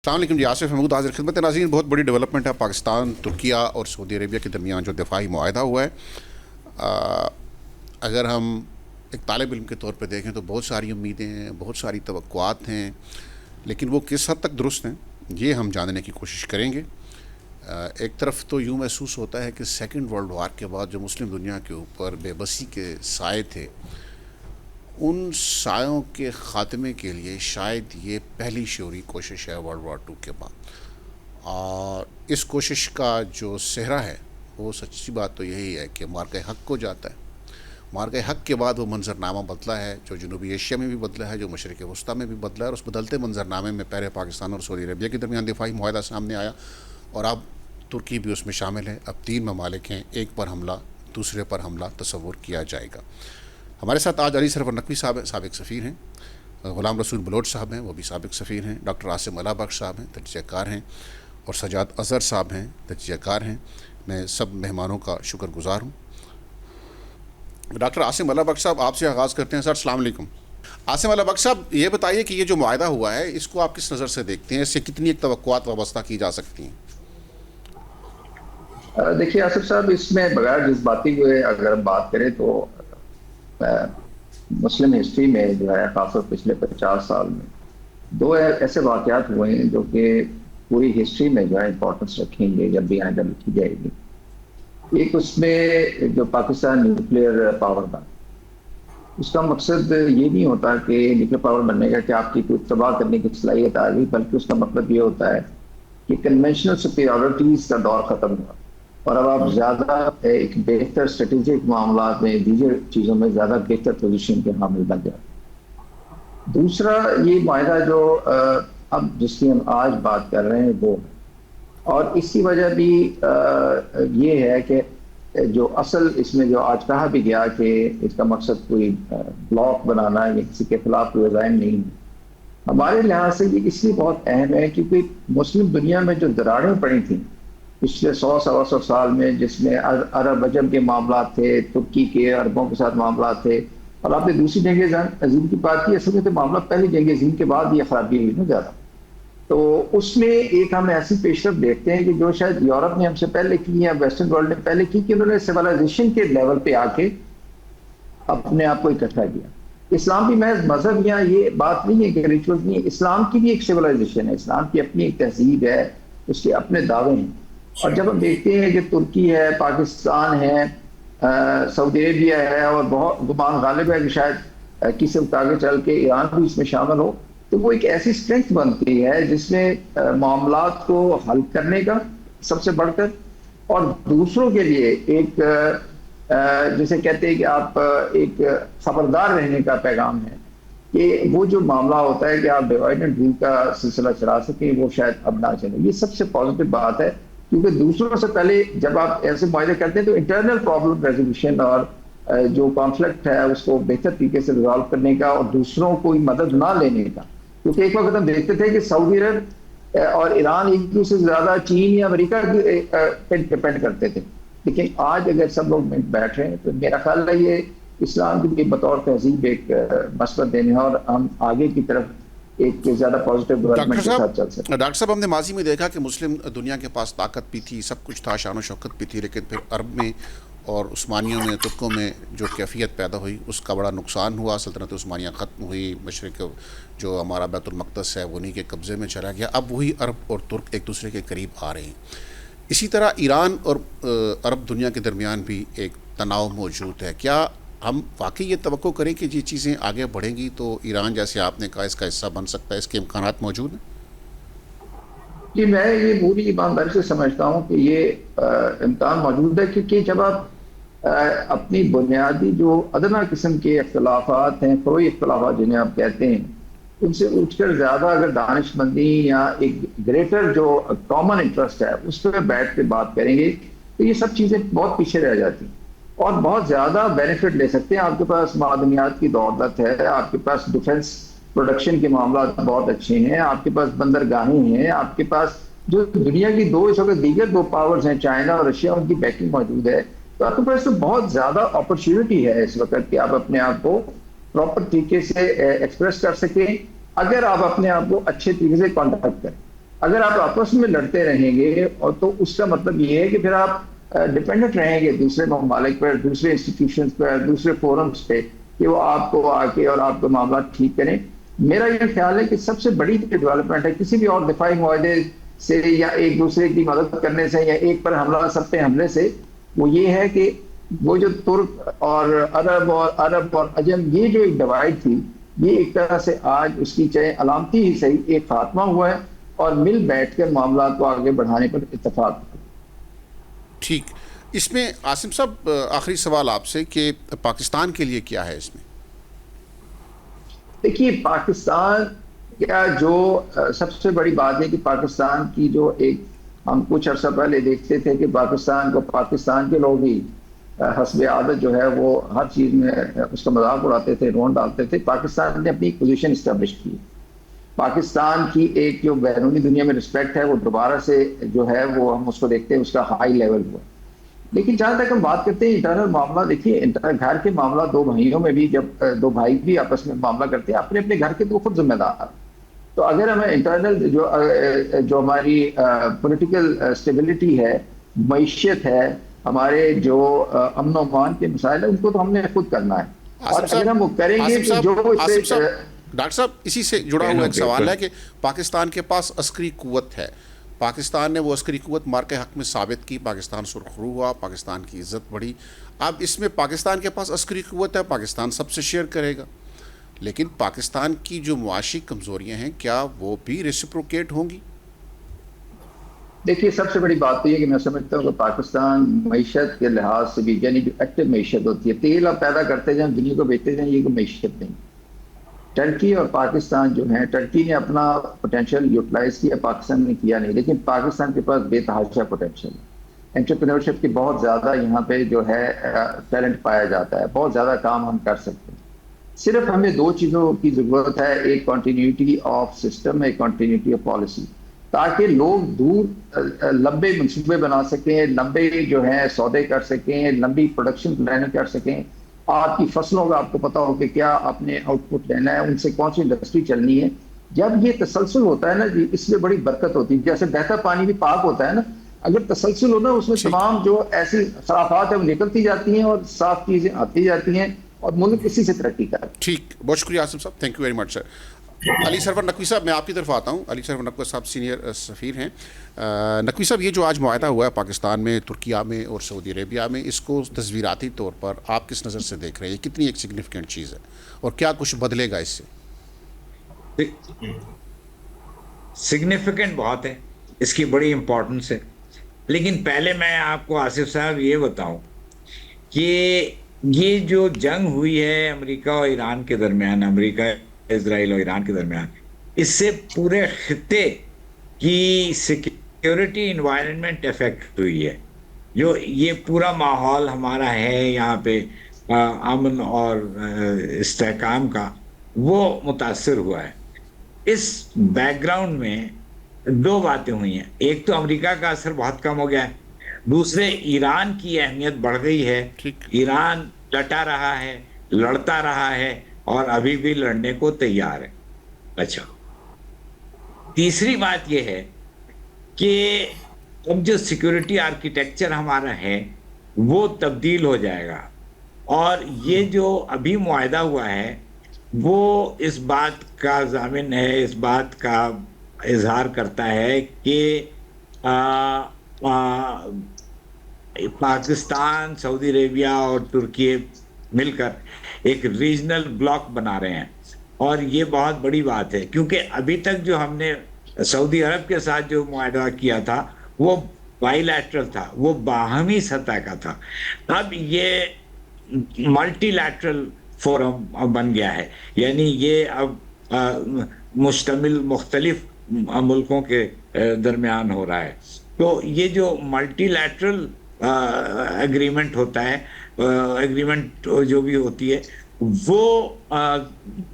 السلام علیکم جی، آصف محمود حاضر خدمت ناظرین. بہت بڑی ڈیولپمنٹ ہے پاکستان، ترکیہ اور سعودی عربیہ کے درمیان جو دفاعی معاہدہ ہوا ہے. اگر ہم ایک طالب علم کے طور پہ دیکھیں تو بہت ساری امیدیں ہیں، بہت ساری توقعات ہیں، لیکن وہ کس حد تک درست ہیں یہ ہم جاننے کی کوشش کریں گے. ایک طرف تو یوں محسوس ہوتا ہے کہ سیکنڈ ورلڈ وار کے بعد جو مسلم دنیا کے اوپر بے بسی کے سائے تھے، ان سایوں کے خاتمے کے لیے شاید یہ پہلی شعوری کوشش ہے ورلڈ وار 2 کے بعد. اور اس کوشش کا جو صحرا ہے وہ سچی بات تو یہی ہے کہ مارکہ حق کو جاتا ہے. مارکہ حق کے بعد وہ منظرنامہ بدلا ہے جو جنوبی ایشیا میں بھی بدلا ہے، جو مشرق وسطیٰ میں بھی بدلا ہے، اور اس بدلتے منظرنامے میں پہلے پاکستان اور سعودی عربیہ کے درمیان دفاعی معاہدہ سامنے آیا، اور اب ترکی بھی اس میں شامل ہے. اب 3 ممالک ہیں، ایک پر حملہ دوسرے پر حملہ تصور کیا جائے گا. ہمارے ساتھ آج علی سرور نقوی صاحب ہیں، سابق سفیر ہیں. غلام رسول بلوچ صاحب ہیں، وہ بھی سابق سفیر ہیں. ڈاکٹر عاصم اللہ بخش صاحب ہیں، تجزیہ کار ہیں. اور سجاد اظہر صاحب ہیں، تجزیہ کار ہیں. میں سب مہمانوں کا شکر گزار ہوں. ڈاکٹر عاصم اللہ بخش صاحب، آپ سے آغاز کرتے ہیں. سر السلام علیکم. عاصم اللہ بخش صاحب، یہ بتائیے کہ یہ جو معاہدہ ہوا ہے اس کو آپ کس نظر سے دیکھتے ہیں؟ اس سے کتنی ایک توقعات وابستہ کی جا سکتی ہیں؟ دیکھیے آصف صاحب، اس میں بغیر جذباتی ہوئے اگر ہم بات کریں تو مسلم ہسٹری میں جو ہے، خاص طور پچھلے 50 سال میں 2 ایسے واقعات ہوئے ہیں جو کہ پوری ہسٹری میں جو ہے امپورٹنس رکھیں گے جب بھی آئندہ لکھی جائے گی. ایک اس میں جو پاکستان نیوکلیئر پاور کا، اس کا مقصد یہ نہیں ہوتا کہ نیوکلیئر پاور بننے کا کہ آپ کی کوئی تباہ کرنے کی صلاحیت آ گئی، بلکہ اس کا مطلب یہ ہوتا ہے کہ کنونشنل سپیریورٹیز کا دور ختم ہوا اور اب آپ زیادہ ایک بہتر اسٹریٹجک معاملات میں، دیگر چیزوں میں زیادہ بہتر پوزیشن کے حامل بن جائے. دوسرا یہ معاہدہ جو اب جس کی ہم آج بات کر رہے ہیں وہ، اور اس کی وجہ بھی یہ ہے کہ جو اصل اس میں جو آج کہا بھی گیا کہ اس کا مقصد کوئی بلاک بنانا یا کسی کے خلاف کوئی عزائم نہیں ہے، ہمارے لحاظ سے یہ اس لیے بہت اہم ہے کیونکہ مسلم دنیا میں جو دراڑیں پڑی تھیں پچھلے 100 سال میں، جس میں عرب عجم کے معاملات تھے، ترکی کے عربوں کے ساتھ معاملات تھے، اور آپ نے دوسری جنگ عظیم کی بات کی. اصل میں تو معاملہ پہلی جنگ عظیم کے بعد یہ خرابی ہوئی نا زیادہ. تو اس میں ایک ہم ایسی پیش رفت دیکھتے ہیں کہ جو شاید یورپ نے ہم سے پہلے کی یا ویسٹرن ورلڈ نے پہلے کی، کہ انہوں نے سیولائزیشن کے لیول پہ آ کے اپنے آپ کو اکٹھا کیا. اسلام بھی محض مذہب یا یہ بات نہیں ہے کہ ریچولز نہیں ہے، اسلام کی بھی ایک سیولائزیشن ہے، اسلام کی اپنی ایک تہذیب ہے، اس کے اپنے دعوے ہیں. اور جب ہم دیکھتے ہیں کہ ترکی ہے، پاکستان ہے، سعودی عربیہ ہے، اور بہت گمان غالب ہے کہ شاید کسی وقت آگے چل کے ایران بھی اس میں شامل ہو، تو وہ ایک ایسی اسٹرینتھ بنتی ہے جس میں معاملات کو حل کرنے کا سب سے بڑھ کر، اور دوسروں کے لیے ایک جسے کہتے ہیں کہ آپ ایک خبردار رہنے کا پیغام ہے کہ وہ جو معاملہ ہوتا ہے کہ آپ ڈیوائڈ اینڈ رول کا سلسلہ چلا سکیں، وہ شاید اب نہ چلے. یہ سب سے پازیٹیو بات ہے، کیونکہ دوسروں سے پہلے جب آپ ایسے معاہدے کرتے ہیں تو انٹرنل پرابلم ریزولوشن اور جو کانفلکٹ ہے اس کو بہتر طریقے سے ریزالو کرنے کا اور دوسروں کو مدد نہ لینے کا. کیونکہ ایک وقت ہم دیکھتے تھے کہ سعودی عرب اور ایران ایک دوسرے سے زیادہ چین یا امریکہ پہ ڈپینڈ کرتے تھے، لیکن آج اگر سب لوگ بیٹھ رہے ہیں تو میرا خیال ہے یہ اسلام کی بطور تہذیب ایک مثبت دینے ہے، اور ہم آگے کی طرف ایک زیادہ پازیٹیو ڈیولپمنٹ کے ساتھ چل سکتے ہیں. ڈاکٹر صاحب، ہم نے ماضی میں دیکھا کہ مسلم دنیا کے پاس طاقت بھی تھی، سب کچھ تھا، شان و شوکت بھی تھی، لیکن پھر عرب میں اور عثمانیوں میں، ترکوں میں جو کیفیت پیدا ہوئی اس کا بڑا نقصان ہوا. سلطنت عثمانیہ ختم ہوئی، مشرق جو ہمارا بیت المقدس ہے وہ انہی کے قبضے میں چلا گیا. اب وہی عرب اور ترک ایک دوسرے کے قریب آ رہے ہیں. اسی طرح ایران اور عرب دنیا کے درمیان بھی ایک تناؤ موجود ہے. کیا ہم واقعی یہ توقع کریں کہ یہ چیزیں آگے بڑھیں گی تو ایران جیسے آپ نے کہا اس کا حصہ بن سکتا ہے؟ اس کے امکانات موجود ہیں؟ جی، میں یہ پوری ایمانداری سے سمجھتا ہوں کہ یہ امکان موجود ہے، کیونکہ جب آپ اپنی بنیادی جو ادنا قسم کے اختلافات ہیں، فروعی اختلافات جنہیں آپ کہتے ہیں، ان سے اٹھ کر زیادہ اگر دانش مندی یا ایک گریٹر جو کامن انٹرسٹ ہے اس پہ بیٹھ کے بات کریں گے تو یہ سب چیزیں بہت پیچھے رہ جاتی ہیں اور بہت زیادہ بینیفٹ لے سکتے ہیں. آپ کے پاس معدنیات کی دولت ہے، آپ کے پاس ڈیفنس پروڈکشن کے معاملات بہت اچھے ہیں، آپ کے پاس بندرگاہیں ہیں، آپ کے پاس جو دنیا کی اس وقت دیگر 2 پاورز ہیں، چائنا اور رشیا، ان کی بیکنگ موجود ہے. تو آپ کے پاس تو بہت زیادہ اپرچونٹی ہے اس وقت کہ آپ اپنے آپ کو پراپر طریقے سے ایکسپریس کر سکیں اگر آپ اپنے آپ کو اچھے طریقے سے کانٹیکٹ کریں. اگر آپ آپس میں لڑتے رہیں گے اور تو اس کا مطلب یہ ہے کہ پھر آپ ڈپینڈنٹ رہیں گے دوسرے ممالک پر، دوسرے انسٹیٹیوشنز پر، دوسرے فورمز پہ کہ وہ آپ کو آ کے اور آپ کے معاملات ٹھیک کریں. میرا یہ خیال ہے کہ سب سے بڑی ڈیولپمنٹ ہے کسی بھی اور دفاعی معاہدے سے یا ایک دوسرے کی مدد کرنے سے یا ایک پر حملہ سب پہ حملے سے، وہ یہ ہے کہ وہ جو ترک اور عرب اور عجم، یہ جو ایک ڈیوائڈ تھی، یہ ایک طرح سے آج اس کی چاہے علامتی ہی صحیح ایک خاتمہ ہوا ہے اور مل بیٹھ کر معاملات کو آگے بڑھانے پر اتفاق. ٹھیک. اس میں عاصم صاحب آخری سوال آپ سے کہ پاکستان کے لیے کیا ہے اس میں؟ دیکھیے پاکستان کیا جو سب سے بڑی بات ہے کہ پاکستان کی جو ایک ہم کچھ عرصہ پہلے دیکھتے تھے کہ پاکستان کو پاکستان کے لوگ ہی حسب عادت جو ہے وہ ہر چیز میں اس کا مذاق اڑاتے تھے، رون ڈالتے تھے. پاکستان نے اپنی پوزیشن اسٹیبلش کی. پاکستان کی ایک جو بیرونی دنیا میں رسپیکٹ ہے وہ دوبارہ سے جو ہے وہ ہم اس کو دیکھتے ہیں، اس کا ہائی لیول ہوا. لیکن جہاں تک ہم بات کرتے ہیں انٹرنل معاملہ، دیکھیے گھر کے معاملہ دو بھائیوں میں بھی، جب دو بھائی بھی آپس میں معاملہ کرتے ہیں اپنے اپنے گھر کے تو خود ذمہ دار. تو اگر ہمیں انٹرنل جو ہماری پولیٹیکل اسٹیبلٹی ہے، معیشت ہے، ہمارے جو امن و امان کے مسائل ہیں، ان کو تو ہم نے خود کرنا ہے. اور اگر ہم وہ کریں گے کہ جو ڈاکٹر صاحب اسی سے جڑا ہوا ایک سوال ہے کہ پاکستان کے پاس عسکری قوت ہے، پاکستان نے وہ عسکری قوت مار کے حق میں ثابت کی، پاکستان سرخرو ہوا، پاکستان کی عزت بڑھی. اب اس میں پاکستان کے پاس عسکری قوت ہے، پاکستان سب سے شیئر کرے گا، لیکن پاکستان کی جو معاشی کمزوریاں ہیں کیا وہ بھی ریسپروکیٹ ہوں گی؟ دیکھیے سب سے بڑی بات تو یہ کہ میں سمجھتا ہوں کہ پاکستان معیشت کے لحاظ سے بھی، یعنی جو ایکٹیو معیشت ہوتی ہے، تیل آپ پیدا کرتے جائیں دنیا کو بیچتے جائیں، یہ کوئی معیشت نہیں. ٹرکی اور پاکستان جو ہیں، ٹرکی نے اپنا پوٹینشیل یوٹیلائز کیا، پاکستان نے کیا نہیں، لیکن پاکستان کے پاس بے تحاشا پوٹینشیل ہے. انٹرپرینورشپ کی بہت زیادہ یہاں پہ جو ہے ٹیلنٹ پایا جاتا ہے، بہت زیادہ کام ہم کر سکتے ہیں. صرف ہمیں دو چیزوں کی ضرورت ہے، ایک کنٹینیوٹی آف سسٹم، ایک کنٹینیوٹی آف پالیسی، تاکہ لوگ دور لمبے منصوبے بنا سکیں، لمبے جو ہیں سودے کر سکیں، لمبی پروڈکشن پلاننگ کر سکیں. آپ کی فصلوں کا آپ کو پتا ہو کہ کیا آپ نے آؤٹ پٹ لینا ہے، ان سے کون سی انڈسٹری چلنی ہے. جب یہ تسلسل ہوتا ہے نا جی، اس میں بڑی برکت ہوتی ہے. جیسے بہتا پانی بھی پاک ہوتا ہے نا، اگر تسلسل ہو نا اس میں تمام جو ایسی خرافات ہیں وہ نکلتی جاتی ہیں اور صاف چیزیں آتی جاتی ہیں اور ملک اسی سے ترقی کرتا ہے. ٹھیک، بہت شکریہ عاصم صاحب، تھینک یو ویری مچ سر. علی سرور نقوی صاحب، میں آپ کی طرف آتا ہوں. علی سرور نقوی صاحب سینئر سفیر ہیں. نقوی صاحب، یہ جو آج معاہدہ ہوا ہے پاکستان میں، ترکیہ میں اور سعودی عربیہ میں، اس کو تصویراتی طور پر آپ کس نظر سے دیکھ رہے ہیں؟ یہ کتنی ایک سگنیفیکنٹ چیز ہے اور کیا کچھ بدلے گا اس سے؟ سگنیفیکنٹ بہت ہے، اس کی بڑی امپورٹنس ہے. لیکن پہلے میں آپ کو آصف صاحب یہ بتاؤں کہ یہ جو جنگ ہوئی ہے امریکہ اور ایران کے درمیان، امریکہ اسرائیل اور ایران کے درمیان، اس سے پورے خطے کی سیکیورٹی انوائرمنٹ افیکٹ ہوئی ہے. جو یہ پورا ماحول ہمارا ہے یہاں پہ امن اور استحکام کا، وہ متاثر ہوا ہے. اس بیک گراؤنڈ میں دو باتیں ہوئی ہیں. ایک تو امریکہ کا اثر بہت کم ہو گیا ہے، دوسرے ایران کی اہمیت بڑھ گئی ہے. ایران ڈٹا رہا ہے، لڑتا رہا ہے اور ابھی بھی لڑنے کو تیار ہے. اچھا، تیسری بات یہ ہے کہ اب جو سیکورٹی آرکیٹیکچر ہمارا ہے وہ تبدیل ہو جائے گا، اور یہ جو ابھی معاہدہ ہوا ہے وہ اس بات کا ضامن ہے، اس بات کا اظہار کرتا ہے کہ پاکستان، سعودی عربیہ اور ترکی مل کر ایک ریجنل بلاک بنا رہے ہیں. اور یہ بہت بڑی بات ہے، کیونکہ ابھی تک جو ہم نے سعودی عرب کے ساتھ جو معاہدہ کیا تھا وہ بائی لیٹرل تھا، وہ باہمی سطح کا تھا. اب یہ ملٹی لیٹرل فورم بن گیا ہے، یعنی یہ اب مشتمل مختلف ملکوں کے درمیان ہو رہا ہے. تو یہ جو ملٹی لیٹرل ایگریمنٹ ہوتا ہے، ایگریمنٹ جو بھی ہوتی ہے، وہ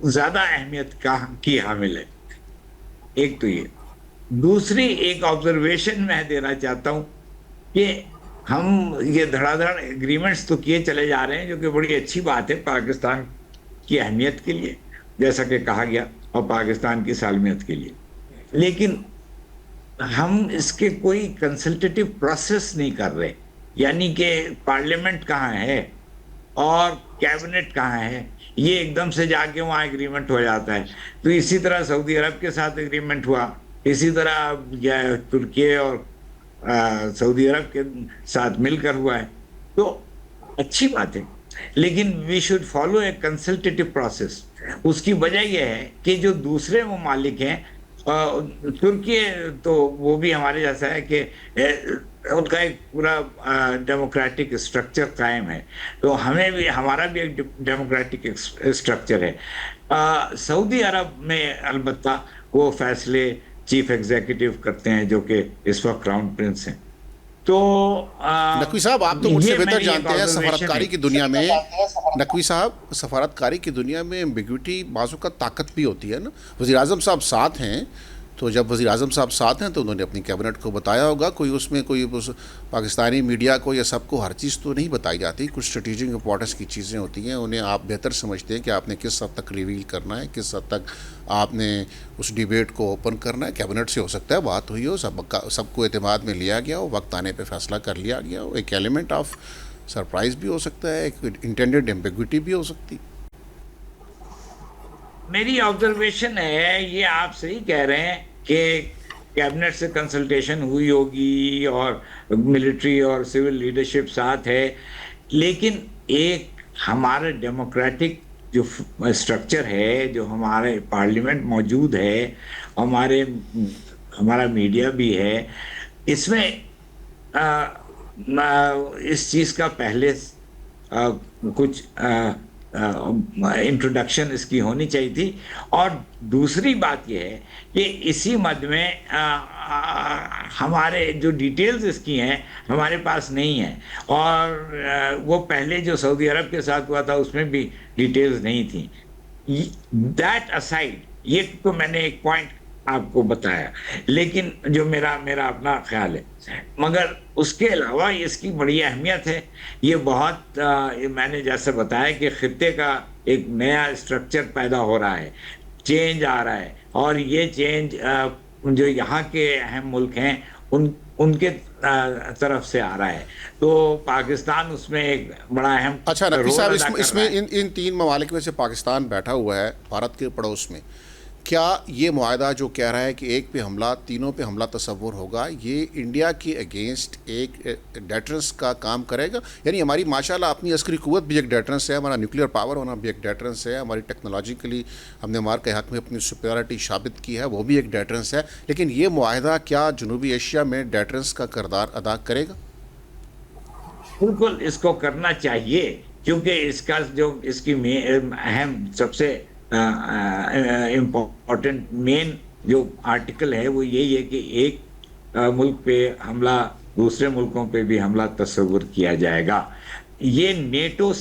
زیادہ اہمیت کی حامل ہے. ایک تو یہ. دوسری ایک آبزرویشن میں دینا چاہتا ہوں کہ ہم یہ دھڑا دھڑ ایگریمنٹس تو کیے چلے جا رہے ہیں، جو کہ بڑی اچھی بات ہے پاکستان کی اہمیت کے لیے، جیسا کہ کہا گیا، اور پاکستان کی سالمیت کے لیے. لیکن ہم اس کے کوئی کنسلٹیٹو پروسیس نہیں کر رہے، یعنی کہ پارلیمنٹ کہاں ہے اور کیبنٹ کہاں ہے، یہ ایک دم سے جا کے وہاں اگریمنٹ ہو جاتا ہے. تو اسی طرح سعودی عرب کے ساتھ اگریمنٹ ہوا، اسی طرح ترکی اور سعودی عرب کے ساتھ مل کر ہوا ہے. تو اچھی بات ہے، لیکن we should follow a consultative process. اس کی وجہ یہ ہے کہ جو دوسرے ممالک ہیں، ترکی تو وہ بھی ہمارے جیسا ہے کہ ان کا ایک پورا ڈیموکریٹک اسٹرکچر قائم ہے، تو ہمیں بھی ہمارا بھی ایک ڈیموکریٹک اسٹرکچر ہے. سعودی عرب میں البتہ وہ فیصلے چیف ایگزیکٹو کرتے ہیں جو کہ اس وقت کراؤن پرنس ہیں. تو نقوی صاحب آپ تو مجھ سے یہ بہتر میری ایک جانتے ہیں سفارتکاری observation کی دنیا میں. نقوی صاحب سفارتکاری کی دنیا میں ایمبیگوٹی بعض اوقات طاقت بھی ہوتی ہے نا. وزیر اعظم صاحب ساتھ ہیں، تو جب وزیر اعظم صاحب ساتھ ہیں تو انہوں نے اپنی کیبنٹ کو بتایا ہوگا. کوئی اس میں کوئی پاکستانی میڈیا کو یا سب کو ہر چیز تو نہیں بتائی جاتی، کچھ اسٹریٹجک امپورٹنس کی چیزیں ہوتی ہیں، انہیں آپ بہتر سمجھتے ہیں کہ آپ نے کس حد تک ریویل کرنا ہے، کس حد تک آپ نے اس ڈیبیٹ کو اوپن کرنا ہے. کیبنٹ سے ہو سکتا ہے بات ہوئی ہو، سب کو اعتماد میں لیا گیا ہو، وقت آنے پہ فیصلہ کر لیا گیا ہو. ایک ایلیمنٹ آف سرپرائز بھی ہو سکتا ہے، ایک انٹینڈیڈ ایمبیگوٹی بھی ہو سکتی. میری آبزرویشن ہے، یہ آپ صحیح کہہ رہے ہیں کہ کیبنٹ سے کنسلٹیشن ہوئی ہوگی اور ملٹری اور سول لیڈرشپ ساتھ ہے، لیکن ایک ہمارا ڈیموکریٹک جو اسٹرکچر ہے، جو ہمارے پارلیمنٹ موجود ہے، ہمارا میڈیا بھی ہے، اس میں اس چیز کا پہلے کچھ انٹروڈکشن اس کی ہونی چاہیے تھی. اور دوسری بات یہ ہے کہ اسی مد میں ہمارے جو ڈیٹیلز اس کی ہیں ہمارے پاس نہیں ہیں، اور وہ پہلے جو سعودی عرب کے ساتھ ہوا تھا اس میں بھی ڈیٹیلز نہیں تھیں. دیٹ اسائڈ، یہ تو میں نے ایک پوائنٹ آپ کو بتایا، لیکن جو میرا اپنا خیال ہے، مگر اس کے علاوہ اس کی بڑی اہمیت ہے. یہ بہت میں نے جیسے بتایا کہ خطے کا ایک نیا اسٹرکچر پیدا ہو رہا ہے، چینج آ رہا ہے، اور یہ چینج جو یہاں کے اہم ملک ہیں ان کے طرف سے آ رہا ہے. تو پاکستان اس میں ایک بڑا اہم اچھا نقوی صاحب، رول ادا اس کر میں رہا ہے. ان تین ممالک میں سے پاکستان بیٹھا ہوا ہے بھارت کے پڑوس میں. کیا یہ معاہدہ جو کہہ رہا ہے کہ ایک پہ حملہ، تینوں پہ حملہ تصور ہوگا، یہ انڈیا کے اگینسٹ ایک ڈیٹرنس کا کام کرے گا؟ یعنی ہماری ماشاءاللہ اپنی عسکری قوت بھی ایک ڈیٹرنس ہے، ہمارا نیوکلیئر پاور ہونا بھی ایک ڈیٹرنس ہے، ہماری ٹیکنالوجیکلی ہم نے ہمارے کے حق میں اپنی سپیریورٹی ثابت کی ہے، وہ بھی ایک ڈیٹرنس ہے. لیکن یہ معاہدہ کیا جنوبی ایشیا میں ڈیٹرنس کا کردار ادا کرے گا؟ بالکل اس کو کرنا چاہیے، کیونکہ اس کا جو اس کی اہم سب سے امپورٹنٹ مین جو آرٹیکل ہے وہ یہی ہے کہ ایک ملک پہ حملہ دوسرے ملکوں پہ بھی حملہ تصور کیا جائے گا. یہ نیٹو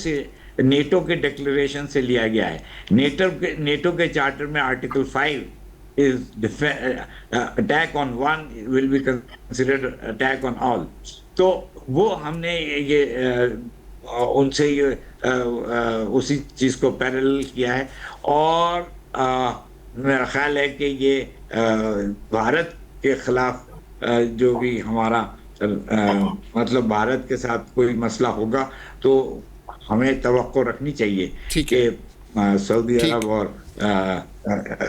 کے ڈکلیریشن سے لیا گیا ہے. نیٹو کے چارٹر میں article 5 attack on one will be considered attack on all. تو وہ ہم نے یہ ان سے یہ اسی چیز کو پیرل کیا ہے، اور میرا خیال ہے کہ یہ بھارت کے خلاف جو بھی ہمارا مطلب بھارت کے ساتھ کوئی مسئلہ ہوگا تو ہمیں توقع رکھنی چاہیے کہ سعودی عرب اور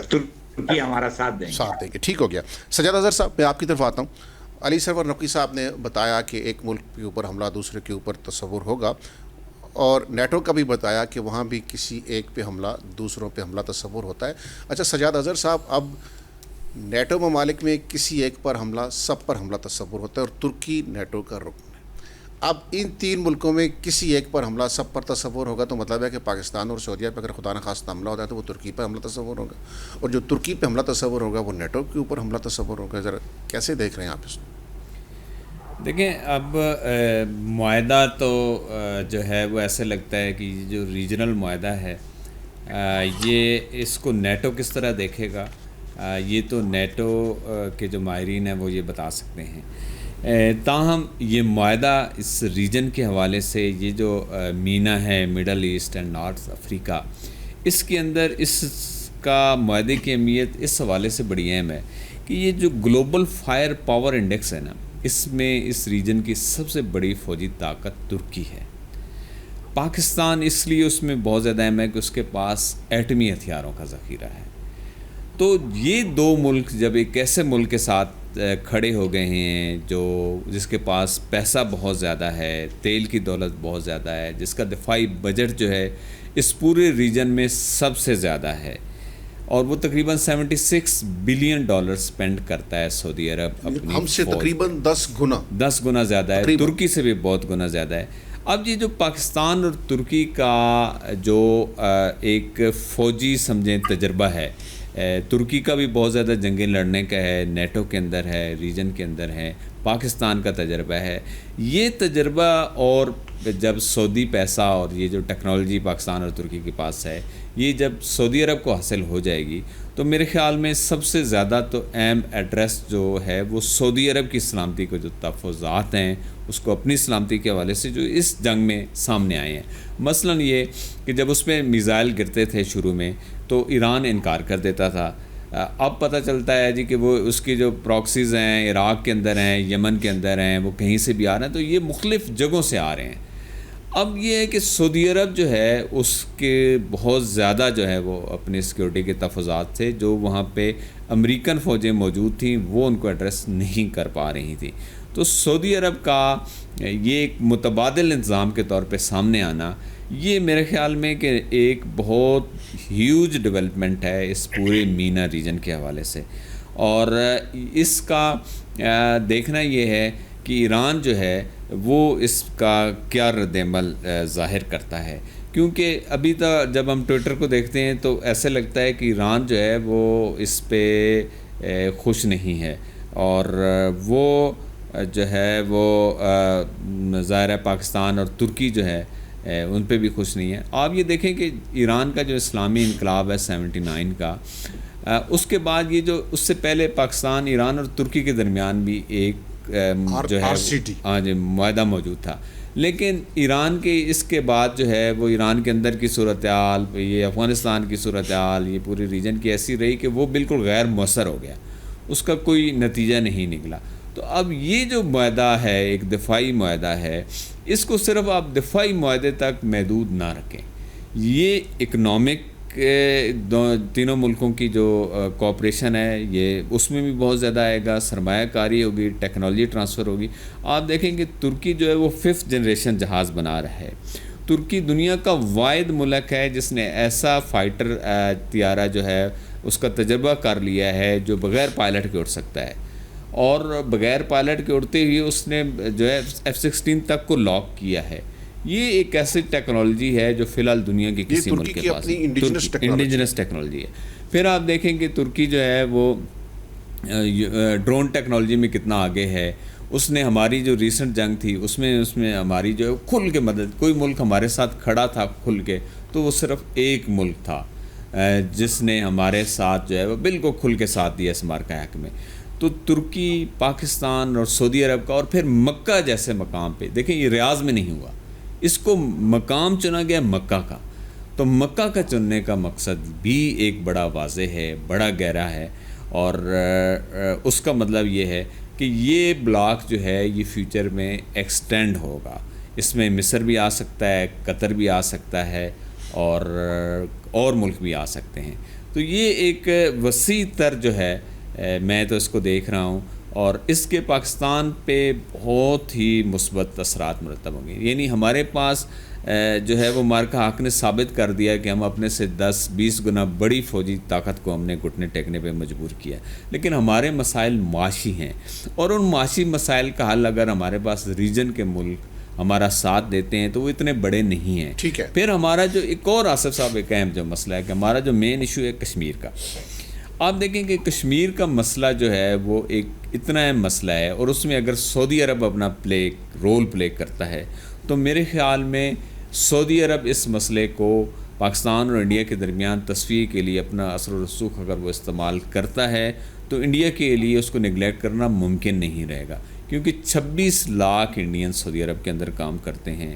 ترکی ہمارا ساتھ دیں گے. ٹھیک ہو گیا. سجاد اظہر صاحب، میں آپ کی طرف آتا ہوں. علی سرور نقوی صاحب نے بتایا کہ ایک ملک کے اوپر حملہ دوسرے کے اوپر تصور ہوگا، اور نیٹو کا بھی بتایا کہ وہاں بھی کسی ایک پہ حملہ دوسروں پہ حملہ تصور ہوتا ہے. اچھا سجاد اظہر صاحب، اب نیٹو ممالک میں کسی ایک پر حملہ سب پر حملہ تصور ہوتا ہے، اور ترکی نیٹو کا رکن ہے. اب ان تین ملکوں میں کسی ایک پر حملہ سب پر تصور ہوگا، تو مطلب ہے کہ پاکستان اور سعودیہ پہ اگر خدا نخواستہ حملہ ہوتا ہے تو وہ ترکی پہ حملہ تصور ہوگا، اور جو ترکی پہ حملہ تصور ہوگا وہ نیٹو کے اوپر حملہ تصور ہوگا. ذرا کیسے دیکھ رہے ہیں آپ اس کو؟ دیکھیں، اب معاہدہ تو جو ہے وہ ایسے لگتا ہے کہ جو ریجنل معاہدہ ہے یہ اس کو نیٹو کس طرح دیکھے گا، یہ تو نیٹو کے جو ماہرین ہیں وہ یہ بتا سکتے ہیں. تاہم یہ معاہدہ اس ریجن کے حوالے سے، یہ جو مینا ہے مڈل ایسٹ اینڈ نارتھ افریقہ، اس کے اندر اس کا معاہدے کی اہمیت اس حوالے سے بڑی اہم ہے کہ یہ جو گلوبل فائر پاور انڈیکس ہے نا، اس میں اس ریجن کی سب سے بڑی فوجی طاقت ترکی ہے۔ پاکستان اس لیے اس میں بہت زیادہ اہم ہے کہ اس کے پاس ایٹمی ہتھیاروں کا ذخیرہ ہے۔ تو یہ دو ملک جب ایک ایسے ملک کے ساتھ کھڑے ہو گئے ہیں جس کے پاس پیسہ بہت زیادہ ہے، تیل کی دولت بہت زیادہ ہے، جس کا دفاعی بجٹ جو ہے اس پورے ریجن میں سب سے زیادہ ہے، اور وہ تقریباً $76 بلین سپینڈ کرتا ہے سعودی عرب اپنی ہم سے تقریباً 10 گنا زیادہ ہے، ترکی سے بھی بہت گنا زیادہ ہے۔ اب یہ جو پاکستان اور ترکی کا جو ایک فوجی سمجھیں تجربہ ہے، ترکی کا بھی بہت زیادہ جنگیں لڑنے کا ہے، نیٹو کے اندر ہے، ریجن کے اندر ہے، پاکستان کا تجربہ ہے، یہ تجربہ اور جب سعودی پیسہ اور یہ جو ٹیکنالوجی پاکستان اور ترکی کے پاس ہے، یہ جب سعودی عرب کو حاصل ہو جائے گی تو میرے خیال میں سب سے زیادہ تو اہم ایڈریس جو ہے وہ سعودی عرب کی سلامتی کو جو تحفظات ہیں اس کو اپنی سلامتی کے حوالے سے جو اس جنگ میں سامنے آئے ہیں، مثلا یہ کہ جب اس پہ میزائل گرتے تھے شروع میں تو ایران انکار کر دیتا تھا، اب پتہ چلتا ہے جی کہ وہ اس کی جو پراکسیز ہیں عراق کے اندر ہیں، یمن کے اندر ہیں، وہ کہیں سے بھی آ رہے ہیں، تو یہ مختلف جگہوں سے آ رہے ہیں۔ اب یہ ہے کہ سعودی عرب جو ہے اس کے بہت زیادہ جو ہے وہ اپنی سیکیورٹی کے تحفظات سے جو وہاں پہ امریکن فوجیں موجود تھیں وہ ان کو ایڈریس نہیں کر پا رہی تھیں، تو سعودی عرب کا یہ ایک متبادل انتظام کے طور پہ سامنے آنا، یہ میرے خیال میں کہ ایک بہت ہیوج ڈیولپمنٹ ہے اس پورے مینا ریجن کے حوالے سے، اور اس کا دیکھنا یہ ہے کہ ایران جو ہے وہ اس کا کیا رد عمل ظاہر کرتا ہے، کیونکہ ابھی تک جب ہم ٹویٹر کو دیکھتے ہیں تو ایسے لگتا ہے کہ ایران جو ہے وہ اس پہ خوش نہیں ہے، اور وہ جو ہے وہ ظاہر ہے پاکستان اور ترکی جو ہے ان پہ بھی خوش نہیں ہے۔ آپ یہ دیکھیں کہ ایران کا جو اسلامی انقلاب ہے 79 کا، اس کے بعد یہ جو اس سے پہلے پاکستان، ایران اور ترکی کے درمیان بھی ایک جو ہے معاہدہ موجود تھا، لیکن ایران کے اس کے بعد جو ہے وہ ایران کے اندر کی صورتحال، یہ افغانستان کی صورتحال، یہ پوری ریجن کی ایسی رہی کہ وہ بالکل غیر مؤثر ہو گیا، اس کا کوئی نتیجہ نہیں نکلا۔ تو اب یہ جو معاہدہ ہے ایک دفاعی معاہدہ ہے، اس کو صرف آپ دفاعی معاہدے تک محدود نہ رکھیں، یہ اکنامک تینوں ملکوں کی جو کوآپریشن ہے یہ اس میں بھی بہت زیادہ آئے گا، سرمایہ کاری ہوگی، ٹیکنالوجی ٹرانسفر ہوگی۔ آپ دیکھیں کہ ترکی جو ہے وہ 5th جنریشن جہاز بنا رہا ہے، ترکی دنیا کا واحد ملک ہے جس نے ایسا فائٹر طیارہ جو ہے اس کا تجربہ کر لیا ہے جو بغیر پائلٹ کے اڑ سکتا ہے، اور بغیر پائلٹ کے اڑتے ہوئے اس نے جو ہے F-16 تک کو لاک کیا ہے۔ یہ ایک ایسی ٹیکنالوجی ہے جو فی الحال دنیا کے کسی ملک کے پاس انڈیجنس ٹیکنالوجی ہے۔ پھر آپ دیکھیں کہ ترکی جو ہے وہ ڈرون ٹیکنالوجی میں کتنا آگے ہے، اس نے ہماری جو ریسنٹ جنگ تھی اس میں ہماری جو ہے کھل کے مدد، کوئی ملک ہمارے ساتھ کھڑا تھا کھل کے تو وہ صرف ایک ملک تھا جس نے ہمارے ساتھ جو ہے وہ بالکل کھل کے ساتھ دیا اس مارکہ حق میں۔ تو ترکی، پاکستان اور سعودی عرب کا، اور پھر مکہ جیسے مقام پہ دیکھیں، یہ ریاض میں نہیں ہوا، اس کو مقام چنا گیا مکہ کا، تو مکہ کا چننے کا مقصد بھی ایک بڑا واضح ہے، بڑا گہرا ہے، اور اس کا مطلب یہ ہے کہ یہ بلاک جو ہے یہ فیوچر میں ایکسٹینڈ ہوگا، اس میں مصر بھی آ سکتا ہے، قطر بھی آ سکتا ہے، اور ملک بھی آ سکتے ہیں۔ تو یہ ایک وسیع تر جو ہے میں تو اس کو دیکھ رہا ہوں، اور اس کے پاکستان پہ بہت ہی مثبت اثرات مرتب ہوں گے۔ یعنی ہمارے پاس جو ہے وہ مارکہ حق نے ثابت کر دیا کہ ہم اپنے سے 10-20 گنا بڑی فوجی طاقت کو ہم نے گھٹنے ٹیکنے پہ مجبور کیا، لیکن ہمارے مسائل معاشی ہیں، اور ان معاشی مسائل کا حل اگر ہمارے پاس ریجن کے ملک ہمارا ساتھ دیتے ہیں تو وہ اتنے بڑے نہیں ہیں۔ ٹھیک ہے، پھر ہمارا جو ایک اور آصف صاحب ایک اہم جو مسئلہ ہے کہ ہمارا جو مین ایشو ہے کشمیر کا، آپ دیکھیں کہ کشمیر کا مسئلہ جو ہے وہ ایک اتنا اہم مسئلہ ہے، اور اس میں اگر سعودی عرب اپنا رول پلے کرتا ہے تو میرے خیال میں سعودی عرب اس مسئلے کو پاکستان اور انڈیا کے درمیان تصفیے کے لیے اپنا اثر و رسوخ اگر وہ استعمال کرتا ہے تو انڈیا کے لیے اس کو نگلیکٹ کرنا ممکن نہیں رہے گا، کیونکہ 26 لاکھ انڈین سعودی عرب کے اندر کام کرتے ہیں،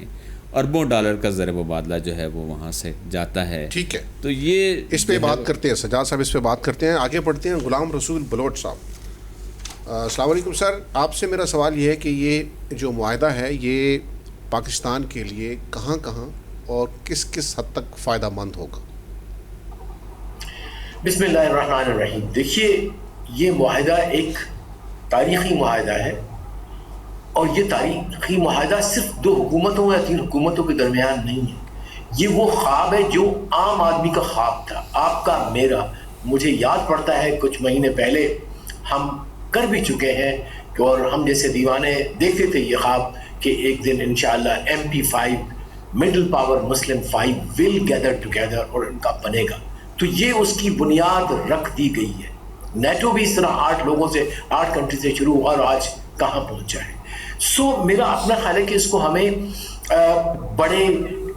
اربوں ڈالر کا زر مبادلہ جو ہے وہ وہاں سے جاتا ہے. ٹھیک ہے, تو یہ اس پہ بات کرتے ہیں سجاد صاحب, اس پہ بات کرتے ہیں. آگے بڑھتے ہیں. غلام رسول بلوچ صاحب, السلام علیکم سر. آپ سے میرا سوال یہ ہے کہ یہ جو معاہدہ ہے یہ پاکستان کے لیے کہاں کہاں اور کس کس حد تک فائدہ مند ہوگا؟ بسم اللہ الرحمن الرحیم. دیکھیے, یہ معاہدہ ایک تاریخی معاہدہ ہے, اور یہ تاریخی معاہدہ صرف 2 حکومتوں یا 3 حکومتوں کے درمیان نہیں ہے. یہ وہ خواب ہے جو عام آدمی کا خواب تھا, آپ کا, میرا. مجھے یاد پڑتا ہے کچھ مہینے پہلے ہم کر بھی چکے ہیں, اور ہم جیسے دیوانے دیکھتے تھے یہ خواب کہ ایک دن انشاءاللہ MP5 مڈل پاور مسلم 5 ول گیدر ٹوگیدر اور ان کا بنے گا. تو یہ اس کی بنیاد رکھ دی گئی ہے. نیٹو بھی اس طرح 8 لوگوں سے 8 کنٹری سے شروع ہوا اور آج کہاں پہنچا ہے. سو میرا اپنا خیال ہے کہ اس کو ہمیں بڑے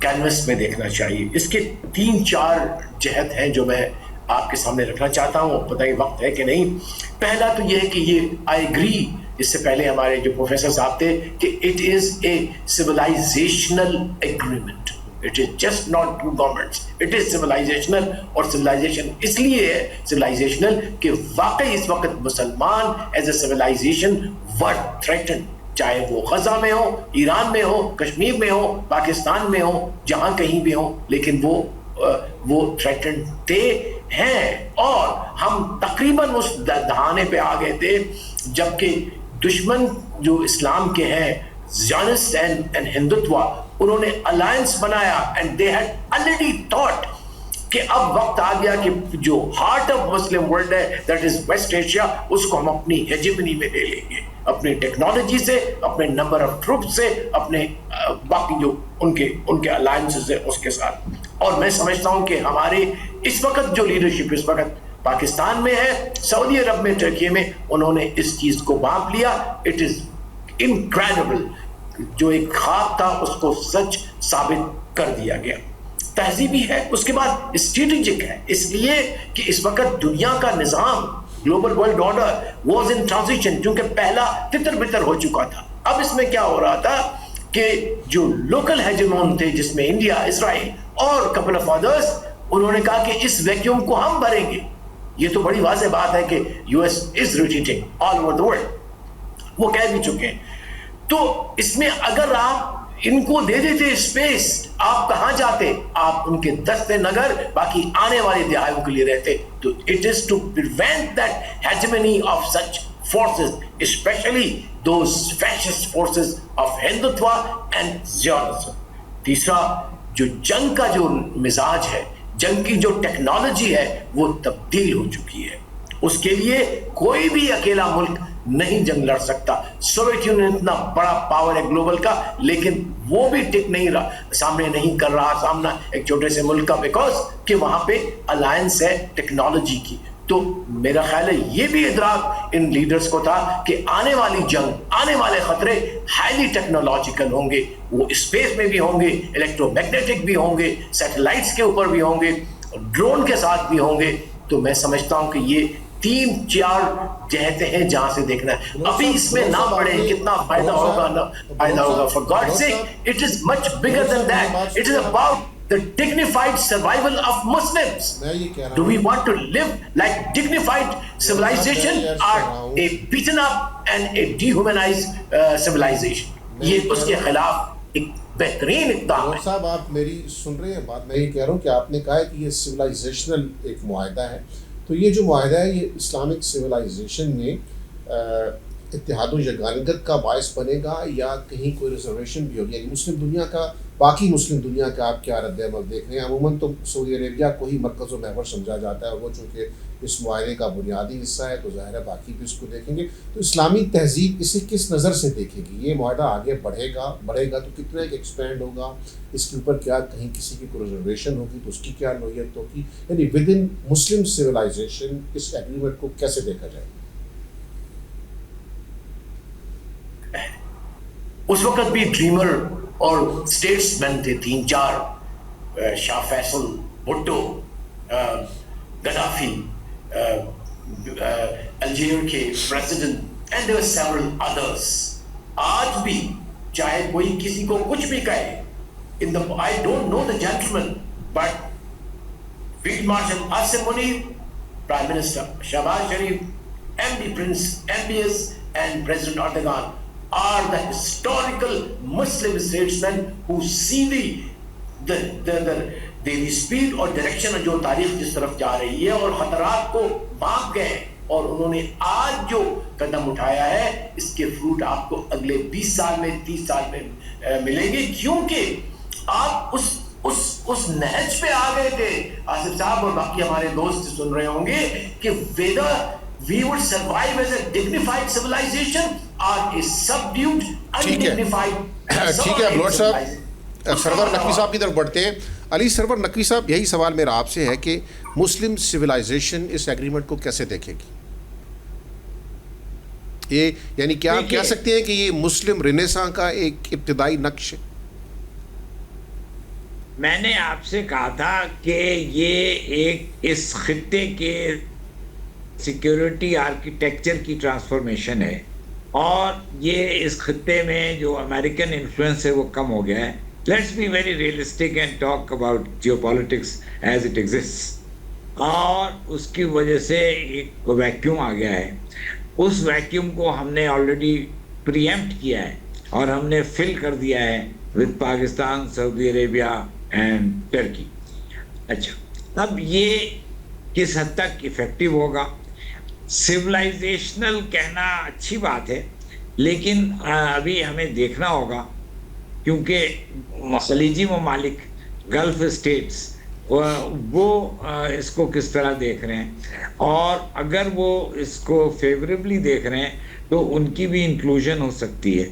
کینوس میں دیکھنا چاہیے. اس کے 3-4 جہت ہیں جو میں آپ کے سامنے رکھنا چاہتا ہوں, پتہ ہی وقت ہے کہ نہیں. پہلا تو یہ ہے کہ یہ آئی ایگری, اس سے پہلے ہمارے جو پروفیسر صاحب تھے, کہ it is a civilizational agreement. It is just not 2 governments, it is civilizational. اور سویلائزیشن اس لیے ہے سویلائزیشنل کہ واقعی اس وقت مسلمان as a civilization were threaten, چاہے وہ غزہ میں ہو, ایران میں ہو, کشمیر میں ہو, پاکستان میں ہو, جہاں کہیں بھی ہو, لیکن وہ تھریٹن تھے ہیں. اور ہم تقریباً اس دہانے پہ آ گئے تھے جبکہ دشمن جو اسلام کے ہیں, زیونسٹ اینڈ ہندوتوا, انہوں نے الائنس بنایا and they had already thought کہ اب وقت آ گیا کہ جو ہارٹ آف مسلم ورلڈ ہے, دیٹ از ویسٹ ایشیا, اس کو ہم اپنی ہیجمنی میں لے لیں گے, اپنی ٹیکنالوجی سے, اپنے نمبر آف ٹروپ سے, اپنے باقی جو ان کے الائنسز ہیں اس کے ساتھ. اور میں سمجھتا ہوں کہ ہمارے اس وقت جو لیڈرشپ اس وقت پاکستان میں ہے, سعودی عرب میں, ترکی میں, انہوں نے اس چیز کو بانپ لیا. It is incredible. جو ایک خواب تھا اس کو سچ ثابت کر دیا گیا. تہذیبی ہے, اس کے بعد اسٹریٹجک ہے, اس لیے کہ اس وقت دنیا کا نظام, global world order was in transition, کیونکہ پہلا تتر بتر ہو چکا تھا. اب اس میں کیا ہو رہا تھا کہ جو لوکل ہیجمون تھے, جس میں انڈیا, اسرائیل اور کپل آف ادرس, انہوں نے کہا کہ اس ویکیوم کو ہم بھریں گے. یہ تو بڑی واضح بات ہے کہ US is retreating all over the world, وہ کہہ بھی چکے ہیں. تو اس میں اگر آپ ان کو دے دیتے اسپیس, آپ کہاں جاتے, آپ ان کے دست نگر باقی آنے والے دہائیوں کے لیے رہتے. تو it is to prevent that hegemony of such forces, especially those fascist forces of Hindutva and Zionism. تیسرا, جو جنگ کا جو مزاج ہے, جنگ کی جو ٹیکنالوجی ہے, وہ تبدیل ہو چکی ہے. اس کے لیے کوئی بھی اکیلا ملک نہیں جنگ لڑ سکتا. سوویت یونین اتنا بڑا پاور ہے گلوبل کا, لیکن وہ بھی ٹک نہیں رہا, سامنے نہیں کر رہا سامنا ایک چھوٹے سے ملک کا, بیکاز کہ وہاں پہ الائنس ہے ٹیکنالوجی کی. تو میرا خیال ہے یہ بھی ادراک ان لیڈرز کو تھا کہ آنے والی جنگ, آنے والے خطرے ہائیلی ٹیکنالوجیکل ہوں گے. وہ اسپیس میں بھی ہوں گے, الیکٹرو میگنیٹک بھی ہوں گے, سیٹلائٹس کے اوپر بھی ہوں گے, ڈرون کے ساتھ بھی ہوں گے. تو میں سمجھتا ہوں کہ یہ 3-4 جہتیں ہیں جہاں سے دیکھنا ہے. ابھی اس میں نہ پڑے کتنا فائدہ ہوگا نہ فائدہ ہوگا. For God's sake, it is much bigger than that. It is about the dignified survival of Muslims. Do we want to live like dignified civilization or a beaten up and a dehumanized civilization? یہ اس کے خلاف ایک بہترین اقدام ہے. صاحب آپ میری سن رہے ہیں بات؟ میں یہ کہہ رہا ہوں کہ آپ نے کہا ہے کہ یہ سویلائزیشنل ایک معاہدہ ہے. تو یہ جو معاہدہ ہے یہ اسلامک سویلائزیشن میں اتحاد و یگانگت کا باعث بنے گا یا کہیں کوئی ریزرویشن بھی ہوگی؟ یعنی مسلم دنیا کا, باقی مسلم دنیا کا آپ کیا رد عمل دیکھ رہے ہیں؟ عموماً تو سعودی عربیہ کو ہی مرکز و محور سمجھا جاتا ہے, اور وہ چونکہ اس معاہدے کا بنیادی حصہ ہے تو ظاہر ہے باقی بھی اس کو دیکھیں گے. تو اسلامی تہذیب اسے کس نظر سے دیکھے گی؟ یہ معاہدہ آگے بڑھے گا تو کتنا ایک ایکسپینڈ ہوگا, اس کے اوپر کیا کہیں کسی کی کوئی ریزرویشن ہوگی تو اس کی کیا نوعیت ہوگی؟ یعنی ود ان مسلم سویلائزیشن اس ایگریمنٹ کو کیسے دیکھا جائے؟ اس وقت بھی ڈریمر اور اسٹیٹس مین تھے 3-4, شاہ فیصل, بھٹو, گدافی, الجیریا کے president, and there were several others. آج بھی چاہے کوئی کسی کو کچھ بھی کہے, I don't know the gentleman, but Field Marshal Asim Munir, Prime Minister Shahbaz Sharif, MD Prince MBS, and President Erdogan are the historical Muslim statesmen who see the speed اور ڈائریکشن جو تاریخ جس طرف جا رہی ہے اور خطرات کو بھاگ گئے اور انہوں نے آج جو قدم اٹھایا ہے اس کے فروٹ آپ کو اگلے 20 سال میں 30 سال میں ملیں گے, کیونکہ آپ اس نہج پہ آ گئے تھے آصف صاحب اور باقی ہمارے دوست سن رہے ہوں گے کہ whether we would survive as a dignified civilization or a subdued undignified. ٹھیک ہے بلوچ صاحب, سرور نقوی صاحب کی طرف بڑھتے ہیں. علی سرور نقوی صاحب, یہی سوال میرا آپ سے ہے کہ مسلم سویلائزیشن اس ایگریمنٹ کو کیسے دیکھے گی؟ یہ یعنی کیا آپ کہہ سکتے ہیں کہ یہ مسلم رینیساں کا ایک ابتدائی نقش ہے؟ میں نے آپ سے کہا تھا کہ یہ ایک اس خطے کے سیکیورٹی آرکیٹیکچر کی ٹرانسفارمیشن ہے, اور یہ اس خطے میں جو امریکن انفلوئنس ہے وہ کم ہو گیا ہے. Let's be very realistic and talk about geopolitics as it exist. اور اس کی وجہ سے ایک ویکیوم آ گیا ہے. اس ویکیوم کو ہم نے آلریڈی پریمپٹ کیا ہے اور ہم نے فل کر دیا ہے with Pakistan, Saudi Arabia and Turkey. اچھا, اب یہ کس حد تک افیکٹو ہوگا؟ سویلائزیشنل کہنا اچھی بات ہے, لیکن ابھی ہمیں دیکھنا ہوگا, کیونکہ خلیجی ممالک, گلف اسٹیٹس, وہ اس کو کس طرح دیکھ رہے ہیں, اور اگر وہ اس کو فیوریبلی دیکھ رہے ہیں تو ان کی بھی انکلوژن ہو سکتی ہے.